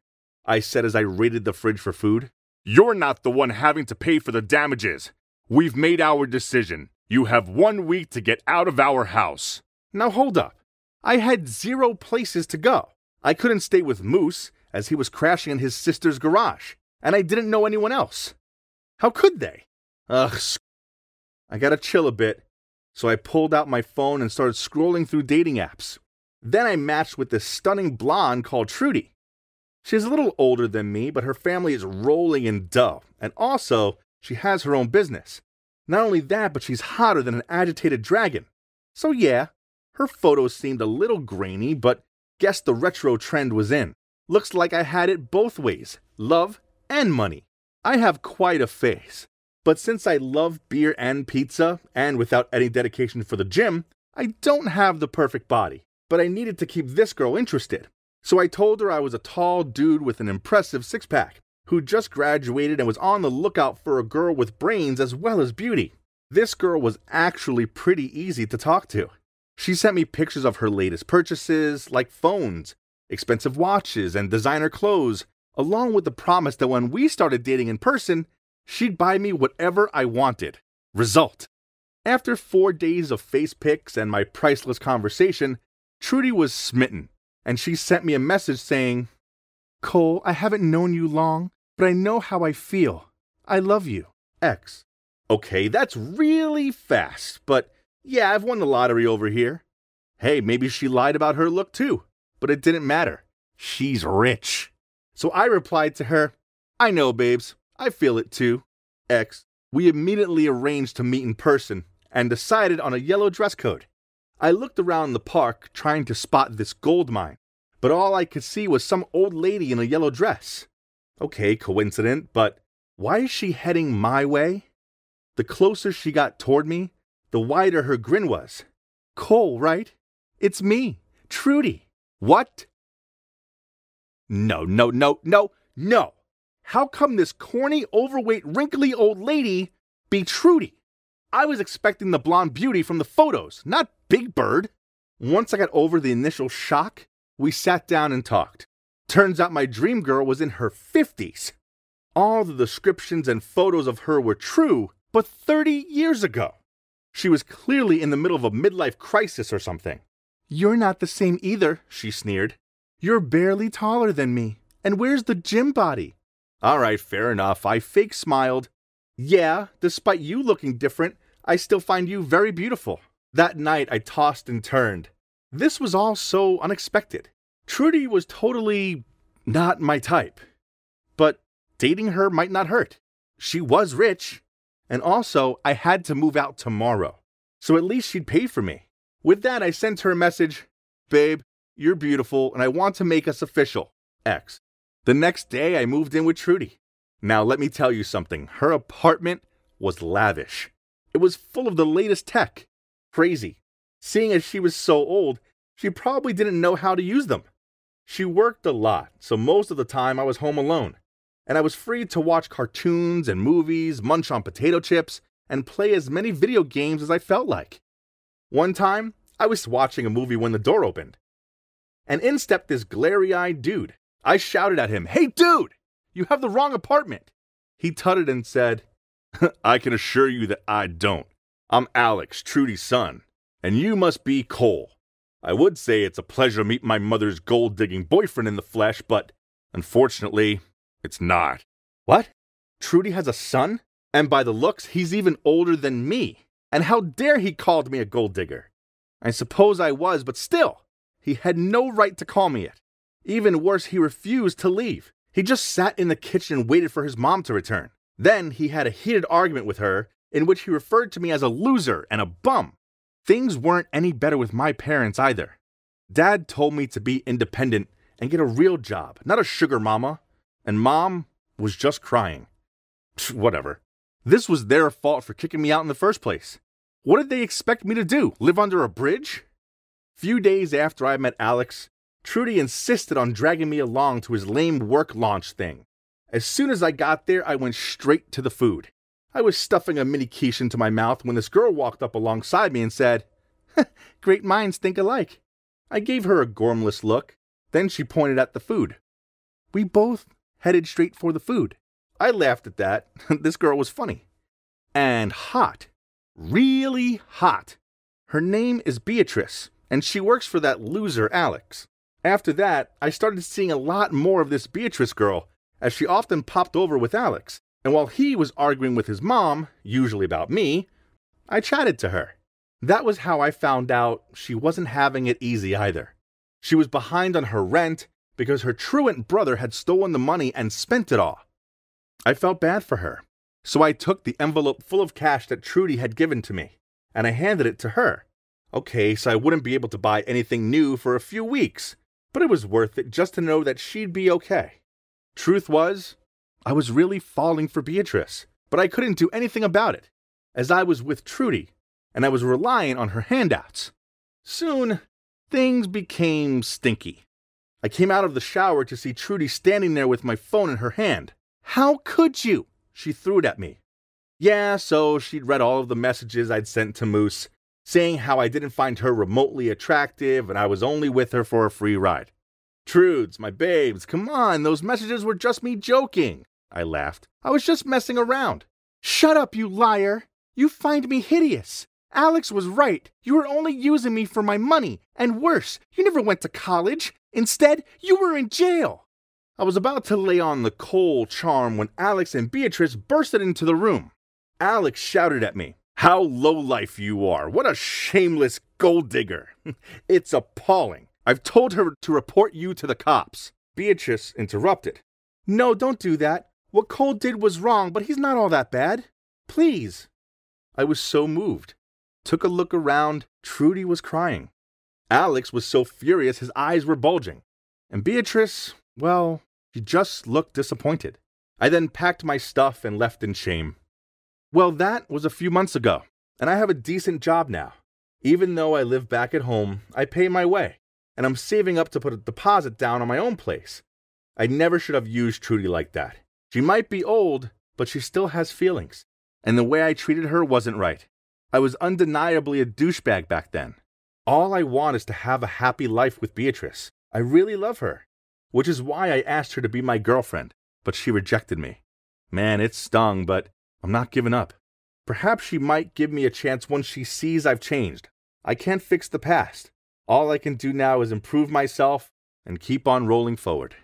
E: I said as I raided the fridge for food. "You're not the one having to pay for the damages. We've made our decision. You have 1 week to get out of our house." Now hold up. I had 0 places to go. I couldn't stay with Moose as he was crashing in his sister's garage, and I didn't know anyone else. How could they? I gotta chill a bit, so I pulled out my phone and started scrolling through dating apps. Then I matched with this stunning blonde called Trudy. She's a little older than me, but her family is rolling in dough, and also, she has her own business. Not only that, but she's hotter than an agitated dragon. So yeah, her photos seemed a little grainy, but guess the retro trend was in. Looks like I had it both ways, love and money. I have quite a face, but since I love beer and pizza, and without any dedication for the gym, I don't have the perfect body. But I needed to keep this girl interested. So I told her I was a tall dude with an impressive six-pack, who just graduated and was on the lookout for a girl with brains as well as beauty. This girl was actually pretty easy to talk to. She sent me pictures of her latest purchases, like phones, expensive watches, and designer clothes, along with the promise that when we started dating in person, she'd buy me whatever I wanted. Result: after 4 days of face pics and my priceless conversation, Trudy was smitten, and she sent me a message saying, "Cole, I haven't known you long, but I know how I feel. I love you. X." Okay, that's really fast, but yeah, I've won the lottery over here. Hey, maybe she lied about her look too, but it didn't matter. She's rich. So I replied to her, "I know, babes. I feel it too. X." We immediately arranged to meet in person and decided on a yellow dress code. I looked around the park trying to spot this gold mine, but all I could see was some old lady in a yellow dress. Okay, coincident, but why is she heading my way? The closer she got toward me, the wider her grin was. Cole, right? It's me, Trudy. What? No. How come this corny, overweight, wrinkly old lady be Trudy? I was expecting the blonde beauty from the photos, not Big Bird. Once I got over the initial shock, we sat down and talked. Turns out my dream girl was in her 50s. All the descriptions and photos of her were true, but 30 years ago. She was clearly in the middle of a midlife crisis or something. "You're not the same either," she sneered. "You're barely taller than me. And where's the gym body?" All right, fair enough. I fake smiled. "Yeah, despite you looking different, I still find you very beautiful." That night, I tossed and turned. This was all so unexpected. Trudy was totally not my type. But dating her might not hurt. She was rich. And also, I had to move out tomorrow. So at least she'd pay for me. With that, I sent her a message. "Babe, you're beautiful, and I want to make us official. X." The next day, I moved in with Trudy. Now, let me tell you something. Her apartment was lavish. It was full of the latest tech. Crazy. Seeing as she was so old, she probably didn't know how to use them. She worked a lot, so most of the time I was home alone. And I was free to watch cartoons and movies, munch on potato chips, and play as many video games as I felt like. One time, I was watching a movie when the door opened. And in stepped this glary-eyed dude. I shouted at him, "Hey dude, you have the wrong apartment." He tutted and said, "I can assure you that I don't. I'm Alex, Trudy's son, and you must be Cole. I would say it's a pleasure to meet my mother's gold-digging boyfriend in the flesh, but unfortunately, it's not." What? Trudy has a son? And by the looks, he's even older than me. And how dare he called me a gold digger? I suppose I was, but still, he had no right to call me it. Even worse, he refused to leave. He just sat in the kitchen and waited for his mom to return. Then he had a heated argument with her in which he referred to me as a loser and a bum. Things weren't any better with my parents either. Dad told me to be independent and get a real job, not a sugar mama. And Mom was just crying. Whatever. This was their fault for kicking me out in the first place. What did they expect me to do? Live under a bridge? Few days after I met Alex, Trudy insisted on dragging me along to his lame work launch thing. As soon as I got there, I went straight to the food. I was stuffing a mini quiche into my mouth when this girl walked up alongside me and said, "Great minds think alike." I gave her a gormless look. Then she pointed at the food. We both headed straight for the food. I laughed at that. This girl was funny. And hot. Really hot. Her name is Beatrice, and she works for that loser Alex. After that, I started seeing a lot more of this Beatrice girl, as she often popped over with Alex, and while he was arguing with his mom, usually about me, I chatted to her. That was how I found out she wasn't having it easy either. She was behind on her rent because her truant brother had stolen the money and spent it all. I felt bad for her, so I took the envelope full of cash that Trudy had given to me, and I handed it to her. Okay, so I wouldn't be able to buy anything new for a few weeks, but it was worth it just to know that she'd be okay. Truth was, I was really falling for Beatrice, but I couldn't do anything about it, as I was with Trudy, and I was relying on her handouts. Soon, things became stinky. I came out of the shower to see Trudy standing there with my phone in her hand. "How could you?" she threw it at me. Yeah, so she'd read all of the messages I'd sent to Moose, saying how I didn't find her remotely attractive and I was only with her for a free ride. "Trudes, my babes, come on, those messages were just me joking," I laughed. "I was just messing around." "Shut up, you liar! You find me hideous. Alex was right. You were only using me for my money, and worse, you never went to college. Instead, you were in jail." I was about to lay on the cold charm when Alex and Beatrice bursted into the room. Alex shouted at me, "How lowlife you are! What a shameless gold digger! It's appalling. I've told her to report you to the cops." Beatrice interrupted. "No, don't do that. What Cole did was wrong, but he's not all that bad. Please." I was so moved. Took a look around. Trudy was crying. Alex was so furious his eyes were bulging. And Beatrice, well, she just looked disappointed. I then packed my stuff and left in shame. Well, that was a few months ago, and I have a decent job now. Even though I live back at home, I pay my way, and I'm saving up to put a deposit down on my own place. I never should have used Trudy like that. She might be old, but she still has feelings, and the way I treated her wasn't right. I was undeniably a douchebag back then. All I want is to have a happy life with Beatrice. I really love her, which is why I asked her to be my girlfriend, but she rejected me. Man, it stung, but I'm not giving up. Perhaps she might give me a chance once she sees I've changed. I can't fix the past. All I can do now is improve myself and keep on rolling forward.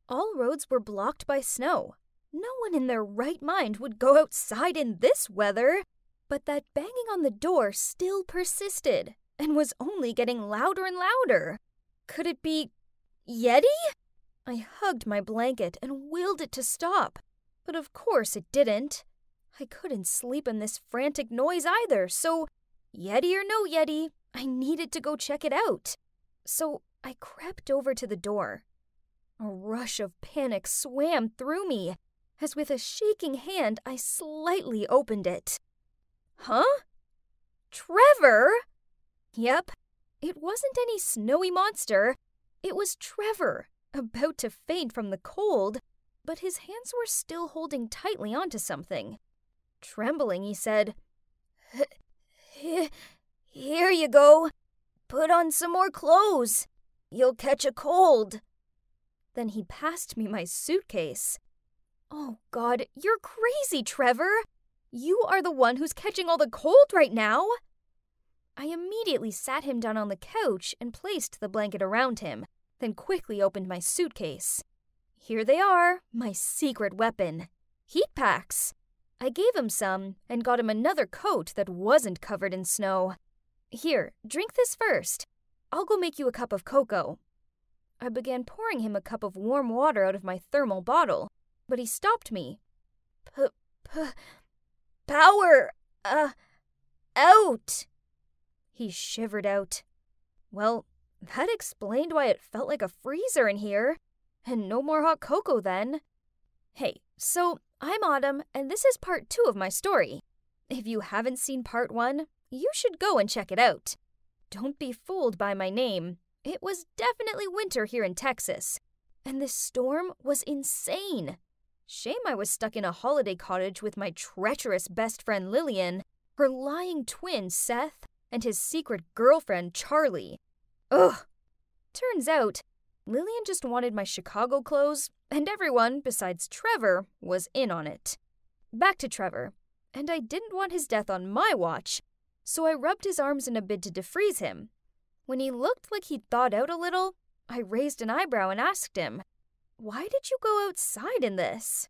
B: All roads were blocked by snow. No one in their right mind would go outside in this weather. But that banging on the door still persisted and was only getting louder and louder. Could it be Yeti? I hugged my blanket and willed it to stop. But of course it didn't. I couldn't sleep in this frantic noise either, so Yeti or no Yeti, I needed to go check it out. So I crept over to the door. A rush of panic swam through me, as with a shaking hand I slightly opened it. Huh? Trevor? Yep, it wasn't any snowy monster. It was Trevor, about to faint from the cold, but his hands were still holding tightly onto something. Trembling, he said, "Here you go. Put on some more clothes. You'll catch a cold." Then he passed me my suitcase. "Oh, God, you're crazy, Trevor. You are the one who's catching all the cold right now." I immediately sat him down on the couch and placed the blanket around him, then quickly opened my suitcase. Here they are, my secret weapon. Heat packs. I gave him some and got him another coat that wasn't covered in snow. "Here, drink this first. I'll go make you a cup of cocoa." I began pouring him a cup of warm water out of my thermal bottle, but he stopped me. Power, out." He shivered out. Well, that explained why it felt like a freezer in here. And no more hot cocoa then. Hey, so I'm Autumn, and this is part 2 of my story. If you haven't seen part 1, you should go and check it out. Don't be fooled by my name. It was definitely winter here in Texas. And this storm was insane. Shame I was stuck in a holiday cottage with my treacherous best friend Lillian, her lying twin Seth, and his secret girlfriend Charlie. Ugh! Turns out, Lillian just wanted my Chicago clothes, and everyone, besides Trevor, was in on it. Back to Trevor, and I didn't want his death on my watch, so I rubbed his arms in a bid to defreeze him. When he looked like he'd thawed out a little, I raised an eyebrow and asked him, "Why did you go outside in this?"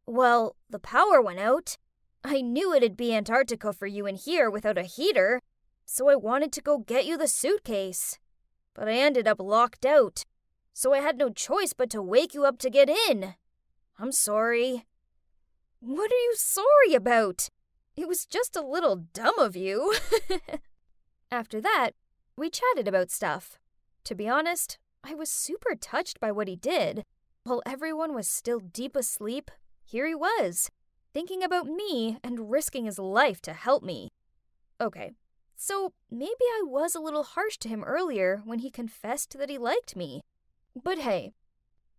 B: Well, the power went out. I knew it'd be Antarctica for you in here without a heater, so I wanted to go get you the suitcase. But I ended up locked out, so I had no choice but to wake you up to get in. I'm sorry." "What are you sorry about? It was just a little dumb of you." After that, we chatted about stuff. To be honest, I was super touched by what he did. While everyone was still deep asleep, here he was, thinking about me and risking his life to help me. Okay, so maybe I was a little harsh to him earlier when he confessed that he liked me. But hey,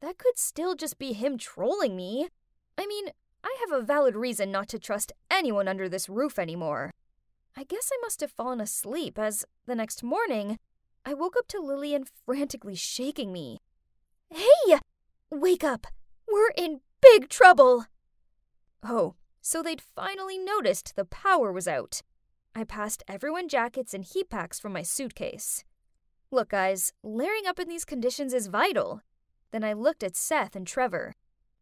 B: that could still just be him trolling me. I mean, I have a valid reason not to trust anyone under this roof anymore. I guess I must have fallen asleep as, the next morning, I woke up to Lillian frantically shaking me. "Hey! Wake up! We're in big trouble!" Oh, so they'd finally noticed the power was out. I passed everyone jackets and heat packs from my suitcase. Look, guys, layering up in these conditions is vital. Then I looked at Seth and Trevor.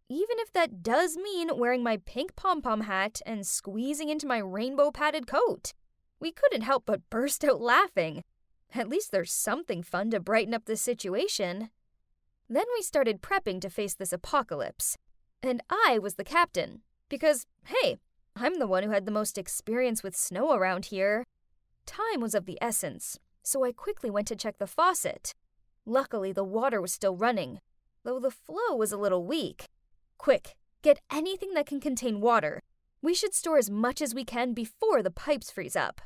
B: Even if that does mean wearing my pink pom-pom hat and squeezing into my rainbow-padded coat, we couldn't help but burst out laughing. At least there's something fun to brighten up the situation. Then we started prepping to face this apocalypse. And I was the captain, because, hey, I'm the one who had the most experience with snow around here. Time was of the essence, so I quickly went to check the faucet. Luckily, the water was still running, though the flow was a little weak. Quick, get anything that can contain water. We should store as much as we can before the pipes freeze up.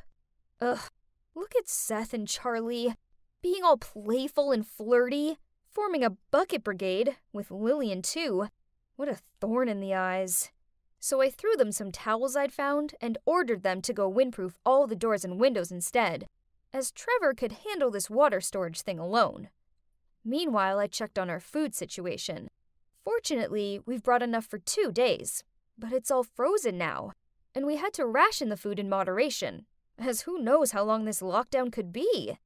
B: Ugh, look at Seth and Charlie, being all playful and flirty, forming a bucket brigade, with Lillian too. What a thorn in the eyes. So I threw them some towels I'd found and ordered them to go windproof all the doors and windows instead, as Trevor could handle this water storage thing alone. Meanwhile, I checked on our food situation. Fortunately, we've brought enough for 2 days, but it's all frozen now, and we had to ration the food in moderation, as who knows how long this lockdown could be.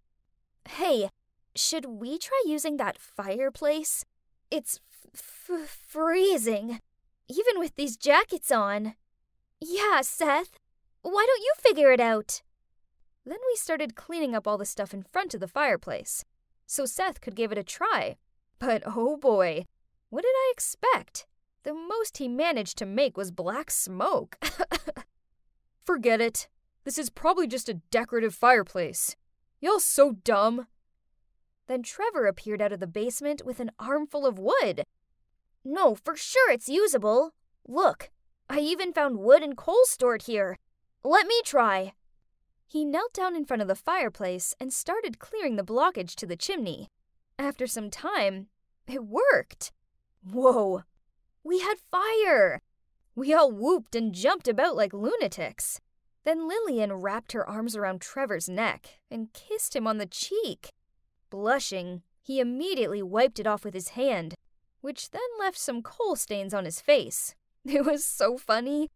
B: Hey, should we try using that fireplace? It's freezing, even with these jackets on. Yeah, Seth, why don't you figure it out? Then we started cleaning up all the stuff in front of the fireplace, so Seth could give it a try. But oh boy, what did I expect? The most he managed to make was black smoke.
D: Forget it. This is probably just a decorative fireplace. Y'all so dumb.
B: Then Trevor appeared out of the basement with an armful of wood. No, for sure it's usable. Look, I even found wood and coal stored here. Let me try. He knelt down in front of the fireplace and started clearing the blockage to the chimney. After some time, it worked. Whoa, we had fire! We all whooped and jumped about like lunatics. Then Lillian wrapped her arms around Trevor's neck and kissed him on the cheek. Blushing, he immediately wiped it off with his hand, which then left some coal stains on his face. It was so funny.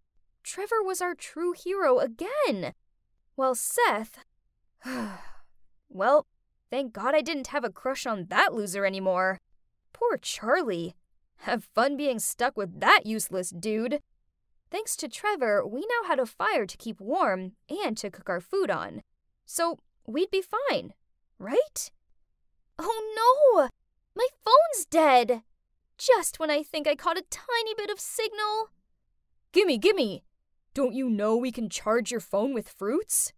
B: Trevor was our true hero again. While Seth... Well, thank God I didn't have a crush on that loser anymore. Poor Charlie. Have fun being stuck with that useless dude. Thanks to Trevor, we now had a fire to keep warm and to cook our food on. So we'd be fine, right? Oh no! My phone's dead! Just when I think I caught a tiny bit of signal.
D: Gimme! Don't you know we can charge your phone with fruits?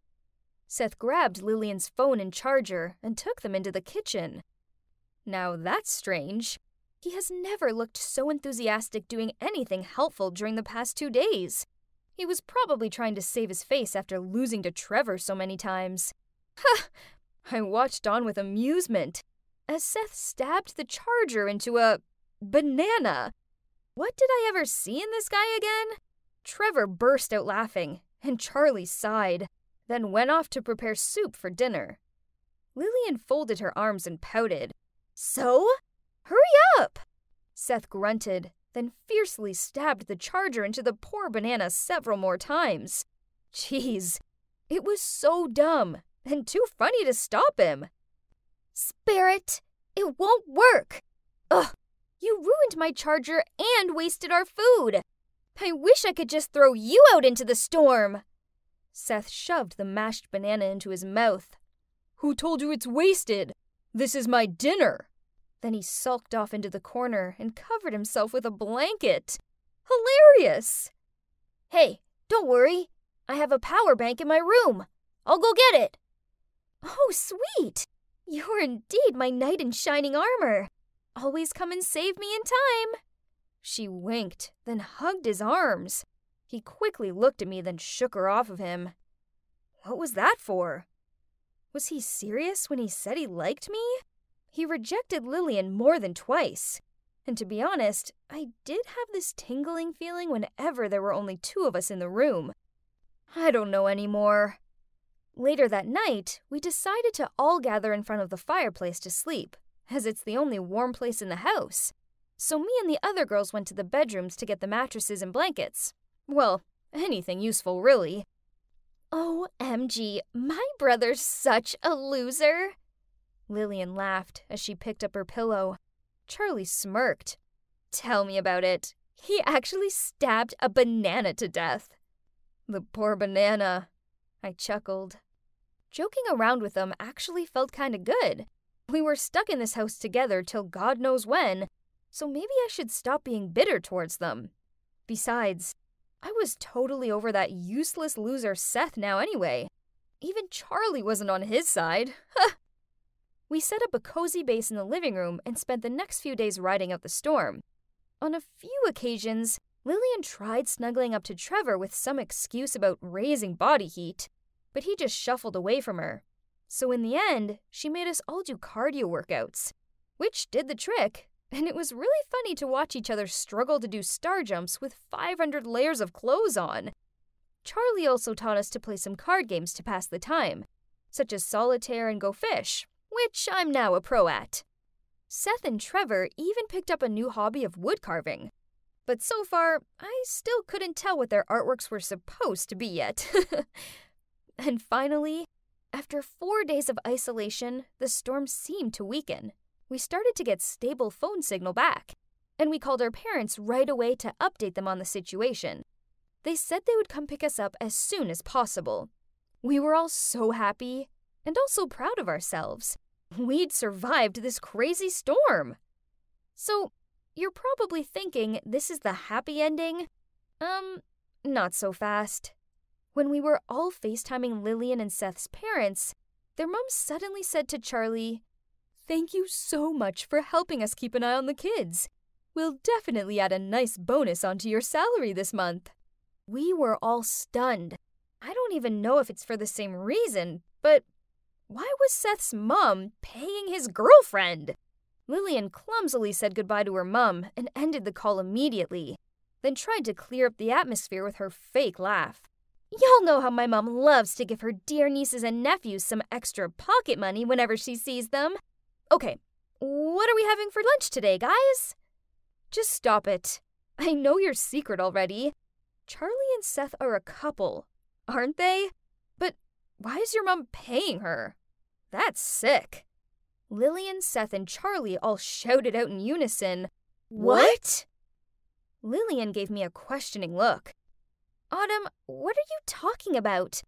B: Seth grabbed Lillian's phone and charger and took them into the kitchen. Now that's strange. He has never looked so enthusiastic doing anything helpful during the past 2 days. He was probably trying to save his face after losing to Trevor so many times. Ha! I watched on with amusement as Seth stabbed the charger into a banana. What did I ever see in this guy again? Trevor burst out laughing, and Charlie sighed, then went off to prepare soup for dinner. Lillian folded her arms and pouted. So? Hurry up! Seth grunted, then fiercely stabbed the charger into the poor banana several more times. Jeez, it was so dumb and too funny to stop him. Spare it! It won't work! Ugh! You ruined my charger and wasted our food! I wish I could just throw you out into the storm! Seth shoved the mashed banana into his mouth. Who told you it's wasted? This is my dinner! Then he sulked off into the corner and covered himself with a blanket. Hilarious! Hey, don't worry. I have a power bank in my room. I'll go get it. Oh, sweet! You're indeed my knight in shining armor. Always come and save me in time. She winked, then hugged his arms. He quickly looked at me, then shook her off of him. What was that for? Was he serious when he said he liked me? He rejected Lillian more than twice. And to be honest, I did have this tingling feeling whenever there were only two of us in the room. I don't know anymore. Later that night, we decided to all gather in front of the fireplace to sleep, as it's the only warm place in the house. So me and the other girls went to the bedrooms to get the mattresses and blankets. Well, anything useful, really. OMG, my brother's such a loser. Lillian laughed as she picked up her pillow. Charlie smirked. Tell me about it. He actually stabbed a banana to death. The poor banana, I chuckled. Joking around with them actually felt kinda good. We were stuck in this house together till God knows when, so maybe I should stop being bitter towards them. Besides, I was totally over that useless loser Seth now anyway. Even Charlie wasn't on his side. We set up a cozy base in the living room and spent the next few days riding out the storm. On a few occasions, Lillian tried snuggling up to Trevor with some excuse about raising body heat, but he just shuffled away from her. So in the end, she made us all do cardio workouts, which did the trick, and it was really funny to watch each other struggle to do star jumps with 500 layers of clothes on. Charlie also taught us to play some card games to pass the time, such as solitaire and Go Fish, which I'm now a pro at. Seth and Trevor even picked up a new hobby of wood carving. But so far, I still couldn't tell what their artworks were supposed to be yet. And finally, after 4 days of isolation, the storm seemed to weaken. We started to get stable phone signal back, and we called our parents right away to update them on the situation. They said they would come pick us up as soon as possible. We were all so happy, and also proud of ourselves. We'd survived this crazy storm. So, you're probably thinking this is the happy ending? Not so fast. When we were all FaceTiming Lillian and Seth's parents, their mom suddenly said to Charlie, "Thank you so much for helping us keep an eye on the kids. We'll definitely add a nice bonus onto your salary this month." We were all stunned. I don't even know if it's for the same reason, but why was Seth's mom paying his girlfriend? Lillian clumsily said goodbye to her mom and ended the call immediately, then tried to clear up the atmosphere with her fake laugh. Y'all know how my mom loves to give her dear nieces and nephews some extra pocket money whenever she sees them. Okay, what are we having for lunch today, guys? Just stop it. I know your secret already. Charlie and Seth are a couple, aren't they? But why is your mom paying her? That's sick. Lillian, Seth, and Charlie all shouted out in unison, "What?" Lillian gave me a questioning look. Autumn, what are you talking about?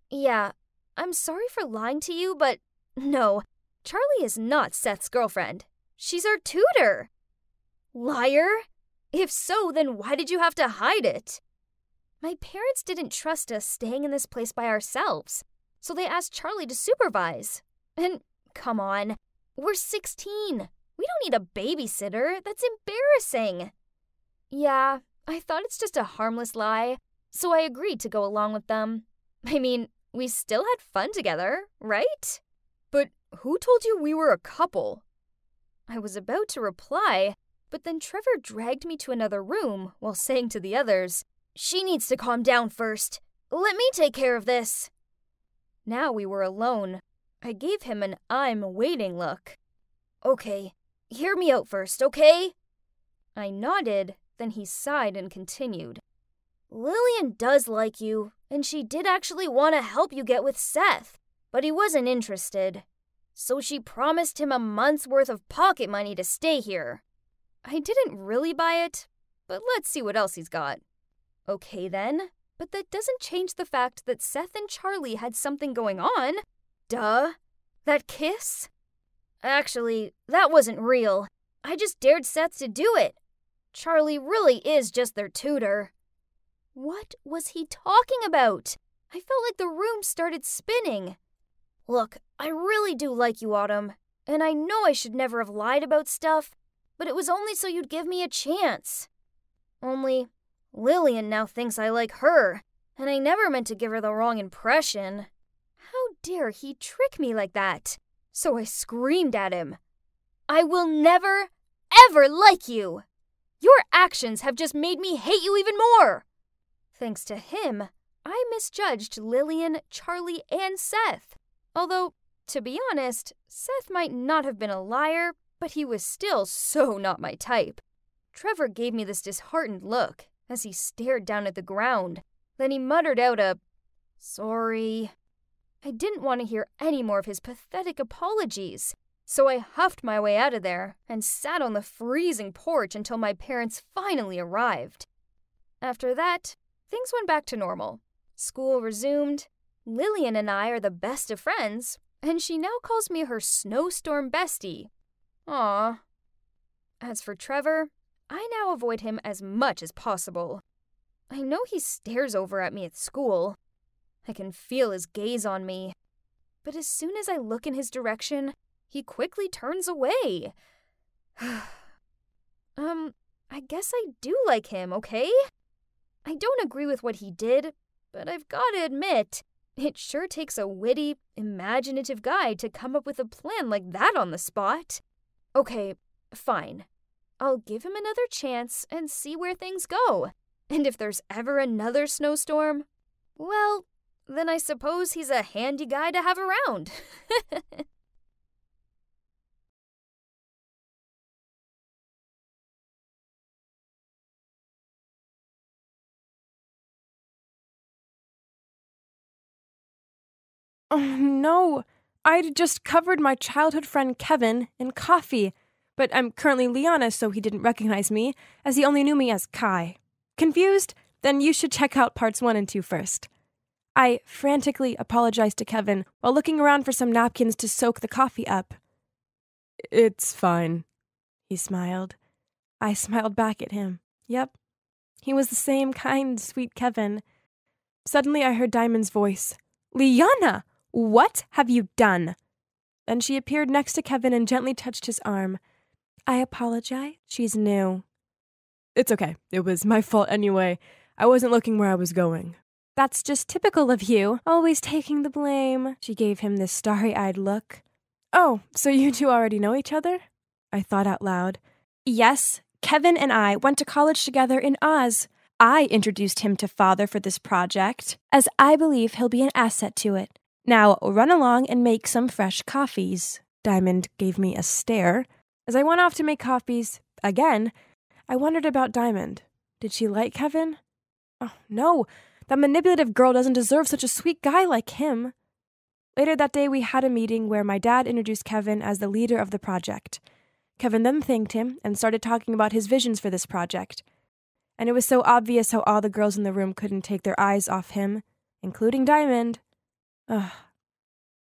B: Yeah, I'm sorry for lying to you, but no, Charlie is not Seth's girlfriend. She's our tutor. Liar? If so, then why did you have to hide it? My parents didn't trust us staying in this place by ourselves, so they asked Charlie to supervise. And come on, we're 16. We don't need a babysitter. That's embarrassing. Yeah, I thought it's just a harmless lie, so I agreed to go along with them. I mean, we still had fun together, right? But who told you we were a couple? I was about to reply, but then Trevor dragged me to another room while saying to the others, "She needs to calm down first. Let me take care of this." Now we were alone. I gave him an "I'm waiting" look. Okay, hear me out first, okay? I nodded, then he sighed and continued. Lillian does like you, and she did actually want to help you get with Seth, but he wasn't interested. So she promised him a month's worth of pocket money to stay here. I didn't really buy it, but let's see what else he's got. Okay then, but that doesn't change the fact that Seth and Charlie had something going on. Duh. That kiss? Actually, that wasn't real. I just dared Seth to do it. Charlie really is just their tutor. What was he talking about? I felt like the room started spinning. Look, I really do like you, Autumn, and I know I should never have lied about stuff, but it was only so you'd give me a chance. Only, Lillian now thinks I like her, and I never meant to give her the wrong impression. How dare he trick me like that? So I screamed at him. I will never, ever like you! Your actions have just made me hate you even more! Thanks to him, I misjudged Lillian, Charlie, and Seth. Although, to be honest, Seth might not have been a liar, but he was still so not my type. Trevor gave me this disheartened look as he stared down at the ground. Then he muttered out a, "Sorry." I didn't want to hear any more of his pathetic apologies, so I huffed my way out of there and sat on the freezing porch until my parents finally arrived. After that, things went back to normal. School resumed. Lillian and I are the best of friends, and she now calls me her snowstorm bestie. Aww. As for Trevor, I now avoid him as much as possible. I know he stares over at me at school. I can feel his gaze on me. But as soon as I look in his direction, he quickly turns away. I guess I do like him, okay? I don't agree with what he did, but I've got to admit, it sure takes a witty, imaginative guy to come up with a plan like that on the spot. Okay, fine. I'll give him another chance and see where things go. And if there's ever another snowstorm, well, then I suppose he's a handy guy to have around.
F: Oh, no. I'd just covered my childhood friend Kevin in coffee, but I'm currently Liana, so he didn't recognize me, as he only knew me as Kai. Confused? Then you should check out parts 1 and 2 first. I frantically apologized to Kevin while looking around for some napkins to soak the coffee up. It's fine, he smiled. I smiled back at him. Yep, he was the same kind, sweet Kevin. Suddenly I heard Diamond's voice. Liana, what have you done? Then she appeared next to Kevin and gently touched his arm. I apologize. She's new. It's okay. It was my fault anyway. I wasn't looking where I was going. That's just typical of you, always taking the blame. She gave him this starry-eyed look. Oh, so you two already know each other? I thought out loud. Yes, Kevin and I went to college together in Oz. I introduced him to Father for this project, as I believe he'll be an asset to it. Now run along and make some fresh coffees. Diamond gave me a stare. As I went off to make coffees, again, I wondered about Diamond. Did she like Kevin? Oh, no. That manipulative girl doesn't deserve such a sweet guy like him. Later that day, we had a meeting where my dad introduced Kevin as the leader of the project. Kevin then thanked him and started talking about his visions for this project. And it was so obvious how all the girls in the room couldn't take their eyes off him, including Diamond. Ugh.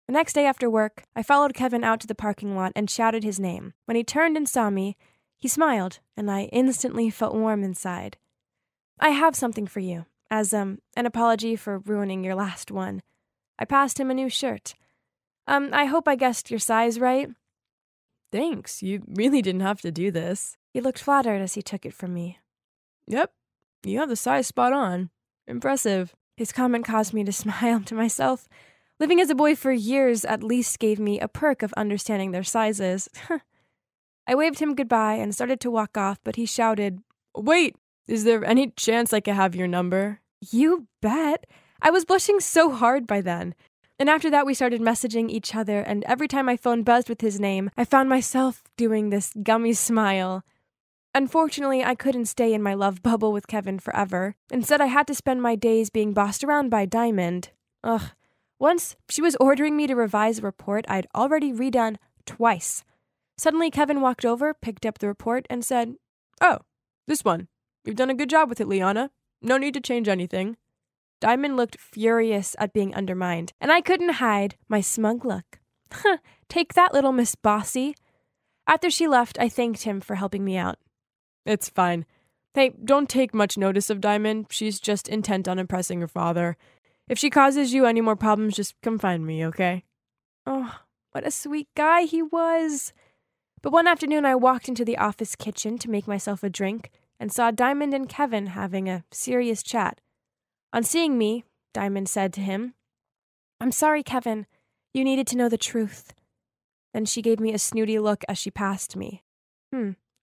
F: The next day after work, I followed Kevin out to the parking lot and shouted his name. When he turned and saw me, he smiled, and I instantly felt warm inside. I have something for you. As, an apology for ruining your last one. I passed him a new shirt. I hope I guessed your size right? Thanks, you really didn't have to do this. He looked flattered as he took it from me. Yep, you have the size spot on. Impressive. His comment caused me to smile to myself. Living as a boy for years at least gave me a perk of understanding their sizes. I waved him goodbye and started to walk off, but he shouted, Wait! Is there any chance I could have your number? You bet. I was blushing so hard by then. And after that, we started messaging each other, and every time my phone buzzed with his name, I found myself doing this gummy smile. Unfortunately, I couldn't stay in my love bubble with Kevin forever. Instead, I had to spend my days being bossed around by Diamond. Ugh. Once, she was ordering me to revise a report I'd already redone twice. Suddenly, Kevin walked over, picked up the report, and said, "Oh, this one. You've done a good job with it, Liana. No need to change anything." Diamond looked furious at being undermined, and I couldn't hide my smug look. Take that, little Miss Bossy. After she left, I thanked him for helping me out. "It's fine. Hey, don't take much notice of Diamond. She's just intent on impressing her father. If she causes you any more problems, just come find me, okay?" Oh, what a sweet guy he was. But one afternoon, I walked into the office kitchen to make myself a drink and saw Diamond and Kevin having a serious chat. On seeing me, Diamond said to him, "I'm sorry, Kevin. You needed to know the truth." Then she gave me a snooty look as she passed me.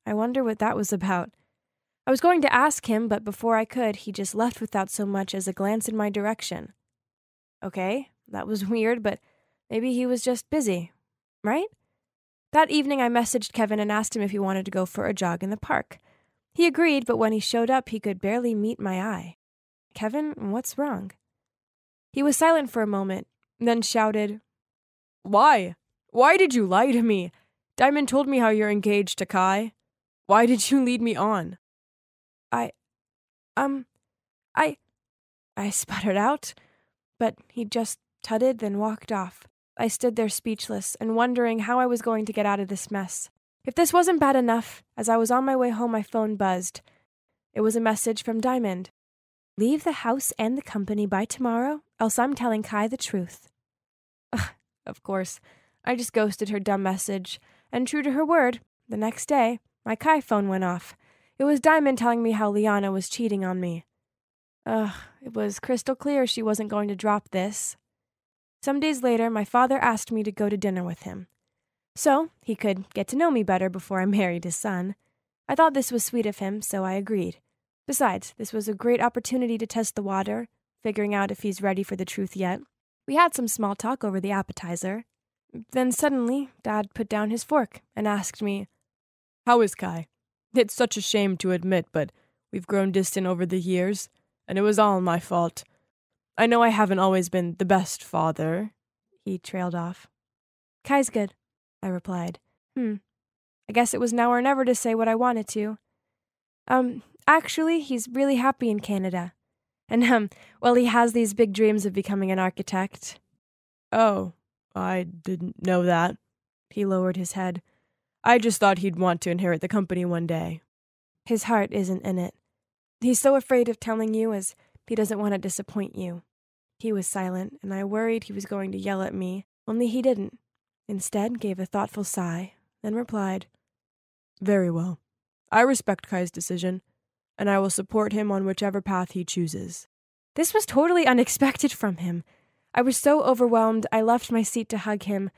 F: I wonder what that was about. I was going to ask him, but before I could, he just left without so much as a glance in my direction. Okay, that was weird, but maybe he was just busy, right? That evening, I messaged Kevin and asked him if he wanted to go for a jog in the park. He agreed, but when he showed up, he could barely meet my eye. "Kevin, what's wrong?" He was silent for a moment, then shouted, "Why? Why did you lie to me? Diamond told me how you're engaged to Kai. Why did you lead me on?" I sputtered out, but he just tutted, then walked off. I stood there speechless and wondering how I was going to get out of this mess. If this wasn't bad enough, as I was on my way home, my phone buzzed. It was a message from Diamond. "Leave the house and the company by tomorrow, else I'm telling Kai the truth." Of course, I just ghosted her dumb message, and true to her word, the next day, my Kai phone went off. It was Diamond telling me how Liana was cheating on me. It was crystal clear she wasn't going to drop this. Some days later, my father asked me to go to dinner with him, so he could get to know me better before I married his son. I thought this was sweet of him, so I agreed. Besides, this was a great opportunity to test the water, figuring out if he's ready for the truth yet. We had some small talk over the appetizer. Then suddenly, Dad put down his fork and asked me, "How is Kai? It's such a shame to admit, but we've grown distant over the years, and it was all my fault. I know I haven't always been the best father." He trailed off. "Kai's good," I replied. I guess it was now or never to say what I wanted to. Actually, he's really happy in Canada. And, well, he has these big dreams of becoming an architect." "Oh, I didn't know that." He lowered his head. "I just thought he'd want to inherit the company one day." "His heart isn't in it. He's so afraid of telling you as he doesn't want to disappoint you." He was silent, and I worried he was going to yell at me, only he didn't. Instead, gave a thoughtful sigh, then replied, "Very well. I respect Kai's decision, and I will support him on whichever path he chooses." This was totally unexpected from him. I was so overwhelmed, I left my seat to hug him,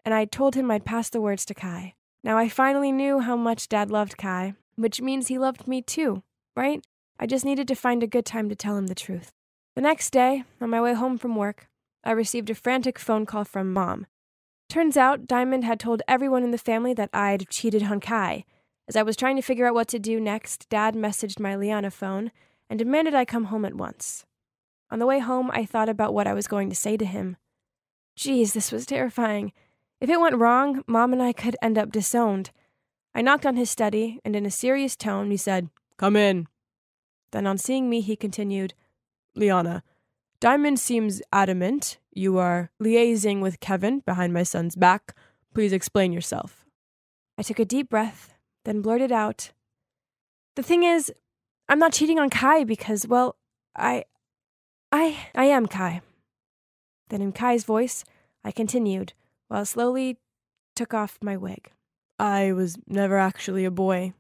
F: and I told him I'd pass the words to Kai. Now I finally knew how much Dad loved Kai, which means he loved me too, right? I just needed to find a good time to tell him the truth. The next day, on my way home from work, I received a frantic phone call from Mom. Turns out Diamond had told everyone in the family that I'd cheated on Kai. As I was trying to figure out what to do next, Dad messaged my Liana phone and demanded I come home at once. On the way home, I thought about what I was going to say to him. Geez, this was terrifying. If it went wrong, Mom and I could end up disowned. I knocked on his study, and in a serious tone, he said, "Come in." Then on seeing me, he continued, "Liana, Diamond seems adamant you are liaising with Kevin behind my son's back. Please explain yourself." I took a deep breath, then blurted out, "The thing is, I'm not cheating on Kai because, well, I am Kai." Then in Kai's voice, I continued, while slowly took off my wig. "I was never actually a boy.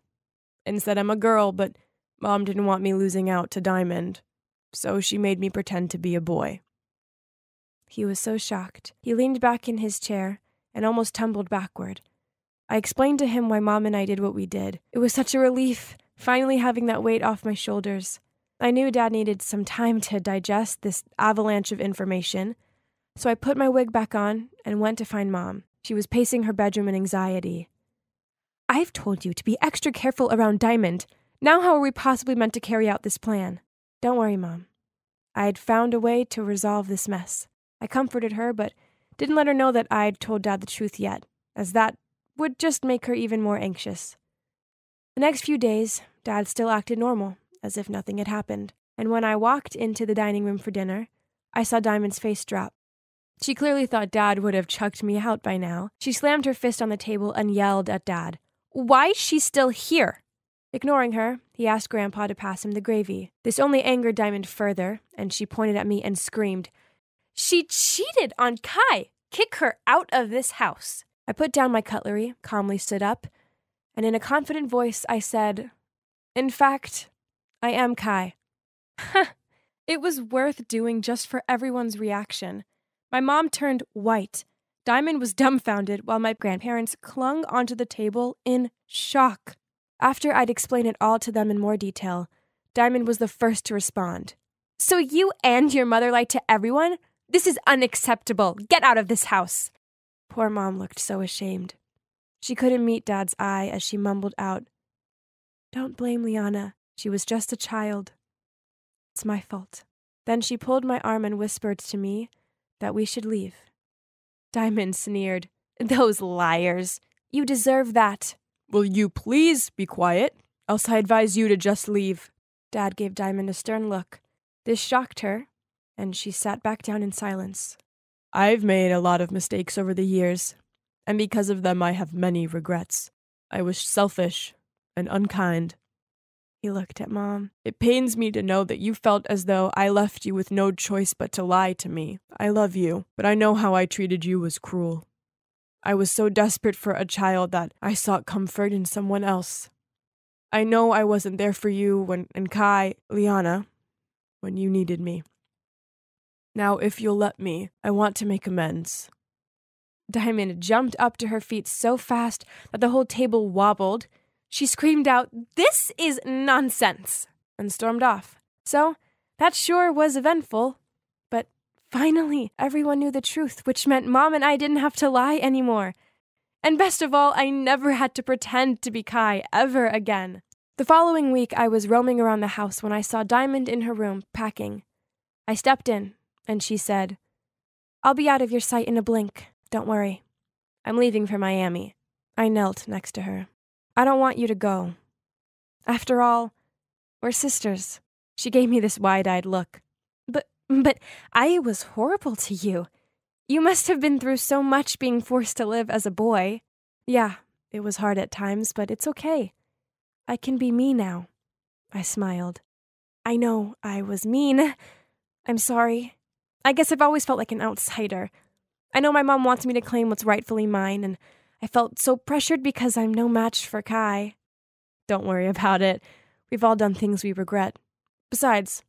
F: Instead, I'm a girl, but Mom didn't want me losing out to Diamond, so she made me pretend to be a boy." He was so shocked. He leaned back in his chair and almost tumbled backward. I explained to him why Mom and I did what we did. It was such a relief, finally having that weight off my shoulders. I knew Dad needed some time to digest this avalanche of information, So I put my wig back on and went to find Mom. She was pacing her bedroom in anxiety. I've told you to be extra careful around Diamond. Now how are we possibly meant to carry out this plan? Don't worry, Mom. I had found a way to resolve this mess. I comforted her, but didn't let her know that I'd told Dad the truth yet, as that would just make her even more anxious. The next few days, Dad still acted normal, as if nothing had happened, and when I walked into the dining room for dinner, I saw Diamond's face drop. She clearly thought Dad would have chucked me out by now. She slammed her fist on the table and yelled at Dad, "Why is she still here?" Ignoring her, he asked Grandpa to pass him the gravy. This only angered Diamond further, and she pointed at me and screamed, "She cheated on Kai! Kick her out of this house!" I put down my cutlery, calmly stood up, and in a confident voice I said, "In fact, I am Kai." It was worth doing just for everyone's reaction. My mom turned white. Diamond was dumbfounded while my grandparents clung onto the table in shock. After I'd explained it all to them in more detail, Diamond was the first to respond. "So you and your mother lied to everyone? This is unacceptable. Get out of this house." Poor Mom looked so ashamed. She couldn't meet Dad's eye as she mumbled out, "Don't blame Liana. She was just a child. It's my fault." Then she pulled my arm and whispered to me that we should leave. Diamond sneered, "Those liars. You deserve that."
G: "Will you please be quiet? Else I advise you to just leave."
F: Dad gave Diamond a stern look. This shocked her, and she sat back down in silence.
G: "I've made a lot of mistakes over the years, and because of them I have many regrets. I was selfish and unkind."
F: He looked at Mom.
G: "It pains me to know that you felt as though I left you with no choice but to lie to me. I love you, but I know how I treated you was cruel. I was so desperate for a child that I sought comfort in someone else. I know I wasn't there for you and Kai, Liana, when you needed me. Now, if you'll let me, I want to make amends."
F: Diamond jumped up to her feet so fast that the whole table wobbled. She screamed out, "This is nonsense!" and stormed off. So, that sure was eventful. But finally, everyone knew the truth, which meant Mom and I didn't have to lie anymore. And best of all, I never had to pretend to be Kai ever again. The following week, I was roaming around the house when I saw Diamond in her room, packing. I stepped in, and she said, "I'll be out of your sight in a blink. Don't worry. I'm leaving for Miami." I knelt next to her. "I don't want you to go. After all, we're sisters." She gave me this wide-eyed look. But I was horrible to you. You must have been through so much being forced to live as a boy." "Yeah, it was hard at times, but it's okay. I can be me now." I smiled. "I know I was mean. I'm sorry. I guess I've always felt like an outsider. I know my mom wants me to claim what's rightfully mine, and I felt so pressured because I'm no match for Kai." "Don't worry about it. We've all done things we regret. Besides,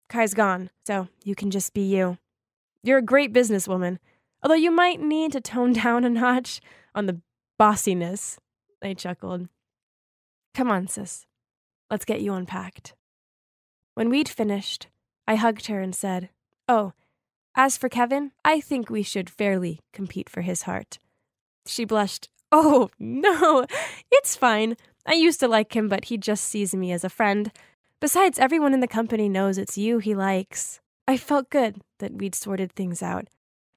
F: Kai's gone, so you can just be you. You're a great businesswoman, although you might need to tone down a notch on the bossiness." I chuckled. "Come on, sis. Let's get you unpacked." When we'd finished, I hugged her and said, "Oh, as for Kevin, I think we should fairly compete for his heart." She blushed. "Oh, no, it's fine. I used to like him, but he just sees me as a friend. Besides, everyone in the company knows it's you he likes." I felt good that we'd sorted things out.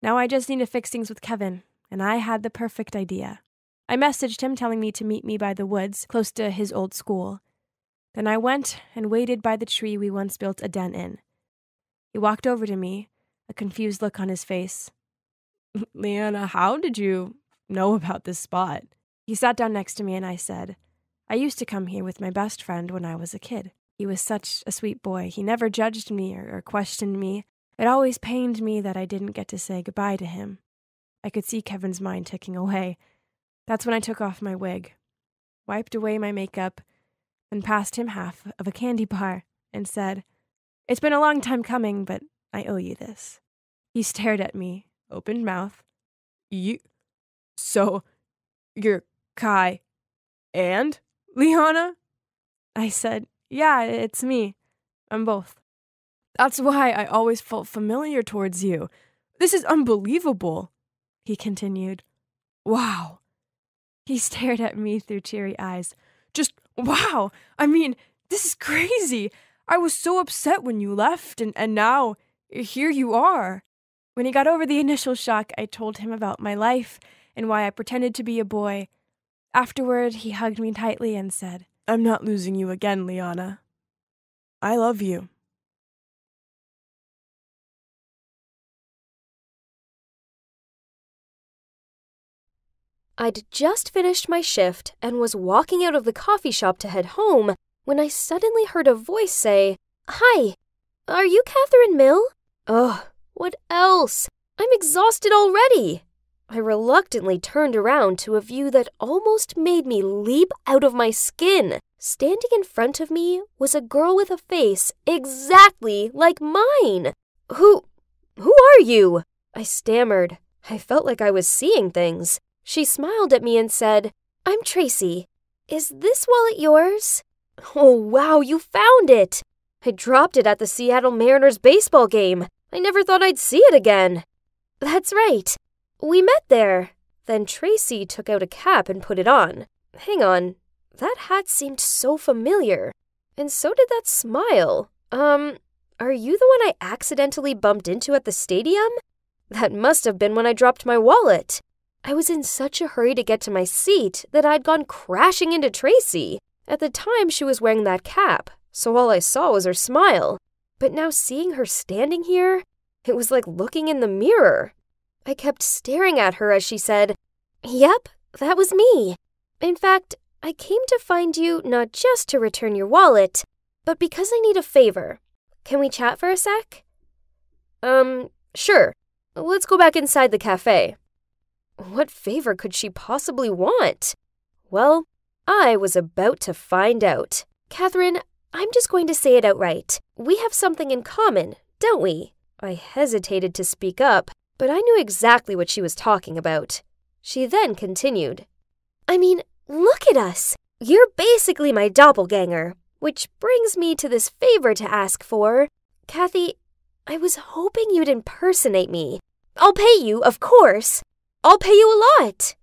F: Now I just need to fix things with Kevin, and I had the perfect idea. I messaged him telling me to meet me by the woods close to his old school. Then I went and waited by the tree we once built a den in. He walked over to me, a confused look on his face.
G: "Liana, how did you know about this spot?"
F: He sat down next to me and I said, "I used to come here with my best friend when I was a kid. He was such a sweet boy. He never judged me or questioned me. It always pained me that I didn't get to say goodbye to him." I could see Kevin's mind ticking away. That's when I took off my wig, wiped away my makeup, and passed him half of a candy bar and said, "It's been a long time coming, but I owe you this." He stared at me, open mouth.
G: So, you're Kai and Liana?"
F: I said, "Yeah, it's me. I'm both."
G: "That's why I always felt familiar towards you. This is unbelievable, he continued. Wow. He stared at me through teary eyes. Just wow. I mean, this is crazy. I was so upset when you left, and now here you are. When he got over the initial shock, I told him about my life and why I pretended to be a boy. Afterward, he hugged me tightly and said, I'm not losing you again, Liana. I love you.
H: I'd just finished my shift and was walking out of the coffee shop to head home when I suddenly heard a voice say, Hi, are you Catherine Mill? Ugh, what else? I'm exhausted already. I reluctantly turned around to a view that almost made me leap out of my skin. Standing in front of me was a girl with a face exactly like mine. Who are you? I stammered. I felt like I was seeing things. She smiled at me and said, I'm Tracy. Is this wallet yours? Oh, wow, you found it. I dropped it at the Seattle Mariners baseball game. I never thought I'd see it again. That's right. We met there. Then Tracy took out a cap and put it on. Hang on. That hat seemed so familiar. And so did that smile. Are you the one I accidentally bumped into at the stadium? That must have been when I dropped my wallet. I was in such a hurry to get to my seat that I'd gone crashing into Tracy. At the time, she was wearing that cap, so all I saw was her smile. But now seeing her standing here, it was like looking in the mirror. I kept staring at her as she said, Yep, that was me. In fact, I came to find you not just to return your wallet, but because I need a favor. Can we chat for a sec? Sure. Let's go back inside the cafe. What favor could she possibly want? Well, I was about to find out. Catherine, I'm just going to say it outright. We have something in common, don't we? I hesitated to speak up, but I knew exactly what she was talking about. She then continued. I mean, look at us. You're basically my doppelganger, which brings me to this favor to ask for. Kathy, I was hoping you'd impersonate me. I'll pay you, of course. I'll pay you a lot.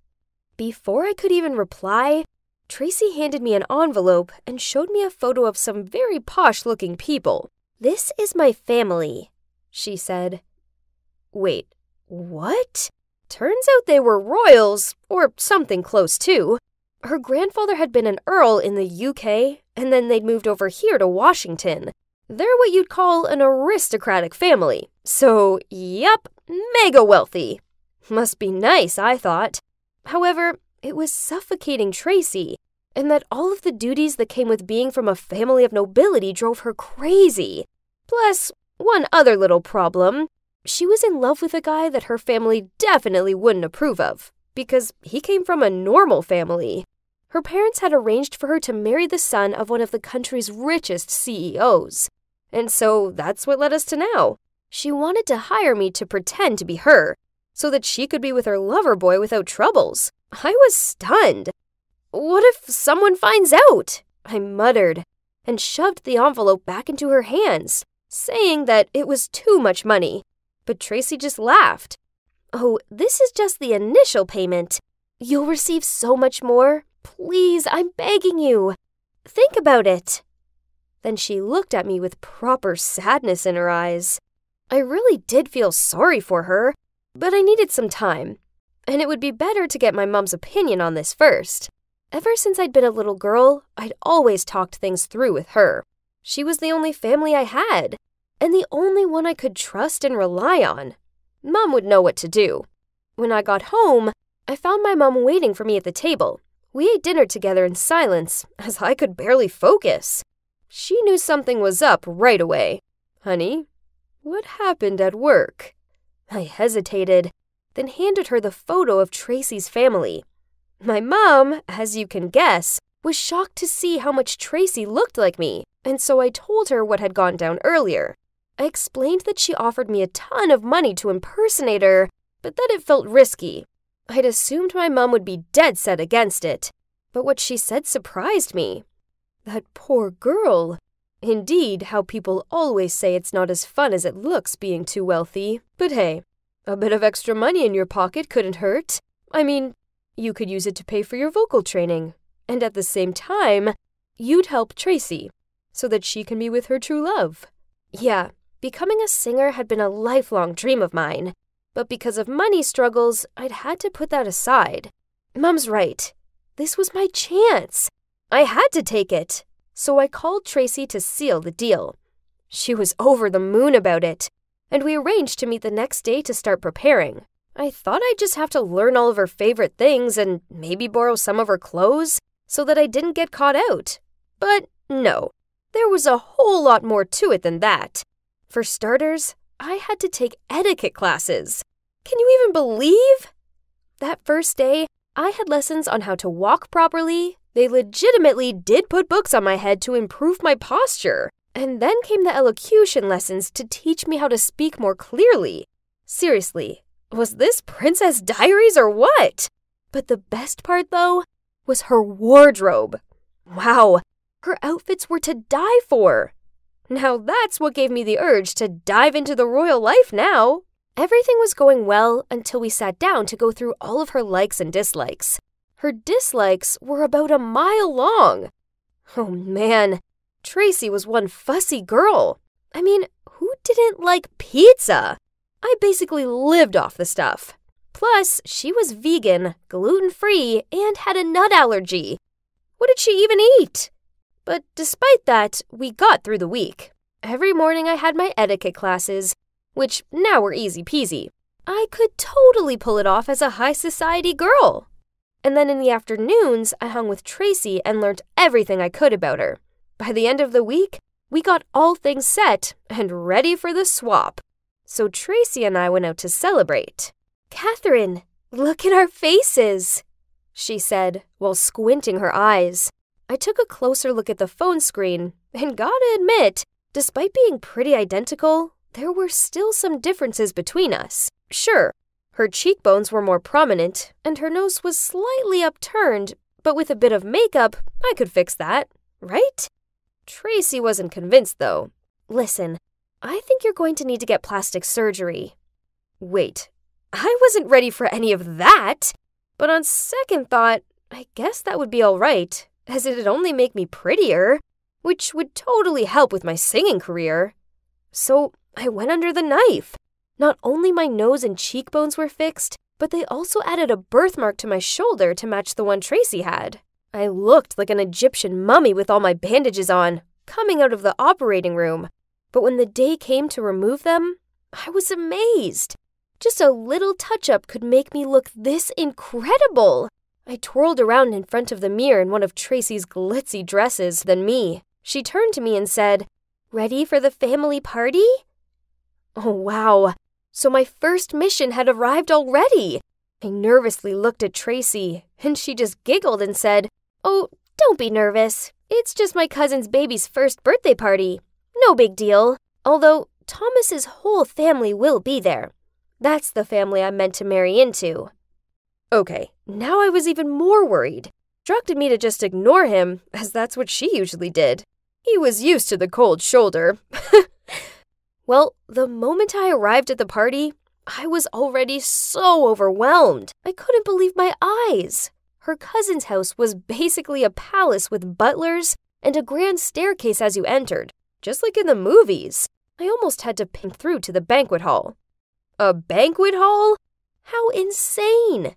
H: Before I could even reply, Tracy handed me an envelope and showed me a photo of some very posh-looking people. This is my family, she said. Wait, what? Turns out they were royals, or something close to. Her grandfather had been an earl in the UK, and then they'd moved over here to Washington. They're what you'd call an aristocratic family. So, yep, mega wealthy. Must be nice, I thought. However, it was suffocating Tracy, and that all of the duties that came with being from a family of nobility drove her crazy. Plus, one other little problem. She was in love with a guy that her family definitely wouldn't approve of, because he came from a normal family. Her parents had arranged for her to marry the son of one of the country's richest CEOs. And so that's what led us to now. She wanted to hire me to pretend to be her, so that she could be with her lover boy without troubles. I was stunned. What if someone finds out? I muttered, and shoved the envelope back into her hands, saying that it was too much money. But Tracy just laughed. Oh, this is just the initial payment. You'll receive so much more. Please, I'm begging you. Think about it. Then she looked at me with proper sadness in her eyes. I really did feel sorry for her, but I needed some time, and it would be better to get my mom's opinion on this first. Ever since I'd been a little girl, I'd always talked things through with her. She was the only family I had, and the only one I could trust and rely on. Mom would know what to do. When I got home, I found my mom waiting for me at the table. We ate dinner together in silence, as I could barely focus. She knew something was up right away. Honey, what happened at work? I hesitated, then handed her the photo of Tracy's family. My mom, as you can guess, was shocked to see how much Tracy looked like me, and so I told her what had gone down earlier. I explained that she offered me a ton of money to impersonate her, but that it felt risky. I'd assumed my mom would be dead set against it, but what she said surprised me. That poor girl. Indeed, how people always say it's not as fun as it looks being too wealthy. But hey, A bit of extra money in your pocket couldn't hurt. I mean, you could use it to pay for your vocal training. And at the same time, you'd help Tracy so that she can be with her true love. Yeah, becoming a singer had been a lifelong dream of mine. But because of money struggles, I'd had to put that aside. Mom's right. This was my chance. I had to take it. So I called Tracy to seal the deal. She was over the moon about it, and we arranged to meet the next day to start preparing. I thought I'd just have to learn all of her favorite things and maybe borrow some of her clothes so that I didn't get caught out. But no, there was a whole lot more to it than that. For starters, I had to take etiquette classes. Can you even believe? That first day, I had lessons on how to walk properly. They legitimately did put books on my head to improve my posture. And then came the elocution lessons to teach me how to speak more clearly. Seriously, was this Princess Diaries or what? But the best part, though, was her wardrobe. Wow, her outfits were to die for. Now that's what gave me the urge to dive into the royal life now. Everything was going well until we sat down to go through all of her likes and dislikes. Her dislikes were about a mile long. Oh man, Tracy was one fussy girl. I mean, who didn't like pizza? I basically lived off the stuff. Plus, she was vegan, gluten-free, and had a nut allergy. What did she even eat? But despite that, we got through the week. Every morning I had my etiquette classes, which now were easy peasy. I could totally pull it off as a high society girl. And then in the afternoons, I hung with Tracy and learned everything I could about her. By the end of the week, we got all things set and ready for the swap. So Tracy and I went out to celebrate. "Catherine, look at our faces," she said while squinting her eyes. I took a closer look at the phone screen and gotta admit, despite being pretty identical, there were still some differences between us. Sure, her cheekbones were more prominent and her nose was slightly upturned, but with a bit of makeup, I could fix that, right? Tracy wasn't convinced, though. "Listen, I think you're going to need to get plastic surgery." Wait, I wasn't ready for any of that. But on second thought, I guess that would be all right, as it'd only make me prettier, which would totally help with my singing career. So I went under the knife. Not only my nose and cheekbones were fixed, but they also added a birthmark to my shoulder to match the one Tracy had. I looked like an Egyptian mummy with all my bandages on, coming out of the operating room. But when the day came to remove them, I was amazed. Just a little touch-up could make me look this incredible. I twirled around in front of the mirror in one of Tracy's glitzy dresses, then me. She turned to me and said, "Ready for the family party?" Oh, wow. So my first mission had arrived already. I nervously looked at Tracy, and she just giggled and said, "Oh, don't be nervous. It's just my cousin's baby's first birthday party. No big deal. Although Thomas's whole family will be there. That's the family I'm meant to marry into." Okay, now I was even more worried. Instructed me to just ignore him, as that's what she usually did. He was used to the cold shoulder. Well, the moment I arrived at the party, I was already so overwhelmed. I couldn't believe my eyes. Her cousin's house was basically a palace with butlers and a grand staircase as you entered, just like in the movies. I almost had to pink through to the banquet hall. A banquet hall? How insane!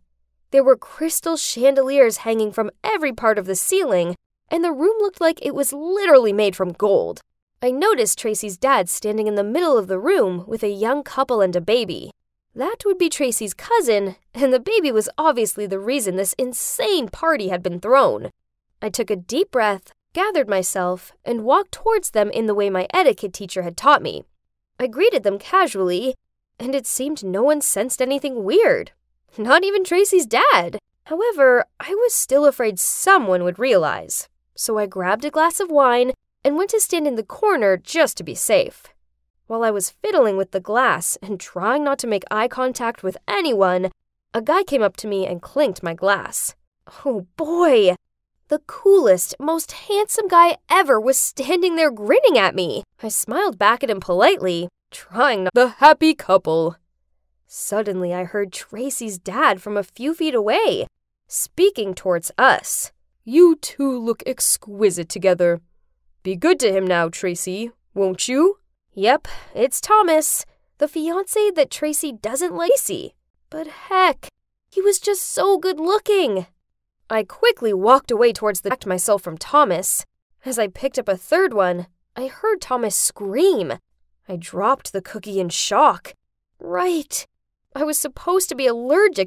H: There were crystal chandeliers hanging from every part of the ceiling, and the room looked like it was literally made from gold. I noticed Tracy's dad standing in the middle of the room with a young couple and a baby. That would be Tracy's cousin, and the baby was obviously the reason this insane party had been thrown. I took a deep breath, gathered myself, and walked towards them in the way my etiquette teacher had taught me. I greeted them casually, and it seemed no one sensed anything weird. Not even Tracy's dad. However, I was still afraid someone would realize. So I grabbed a glass of wine and went to stand in the corner just to be safe. While I was fiddling with the glass and trying not to make eye contact with anyone, a guy came up to me and clinked my glass. Oh boy! The coolest, most handsome guy ever was standing there grinning at me. I smiled back at him politely, trying not the happy couple. Suddenly, I heard Tracy's dad from a few feet away, speaking towards us. "You two look exquisite together. Be good to him now, Tracy, won't you?" Yep, it's Thomas, the fiancé that Tracy doesn't like. But heck, he was just so good looking. I quickly walked away towards the myself from Thomas. As I picked up a third one, I heard Thomas scream. I dropped the cookie in shock. Right. I was supposed to be allergic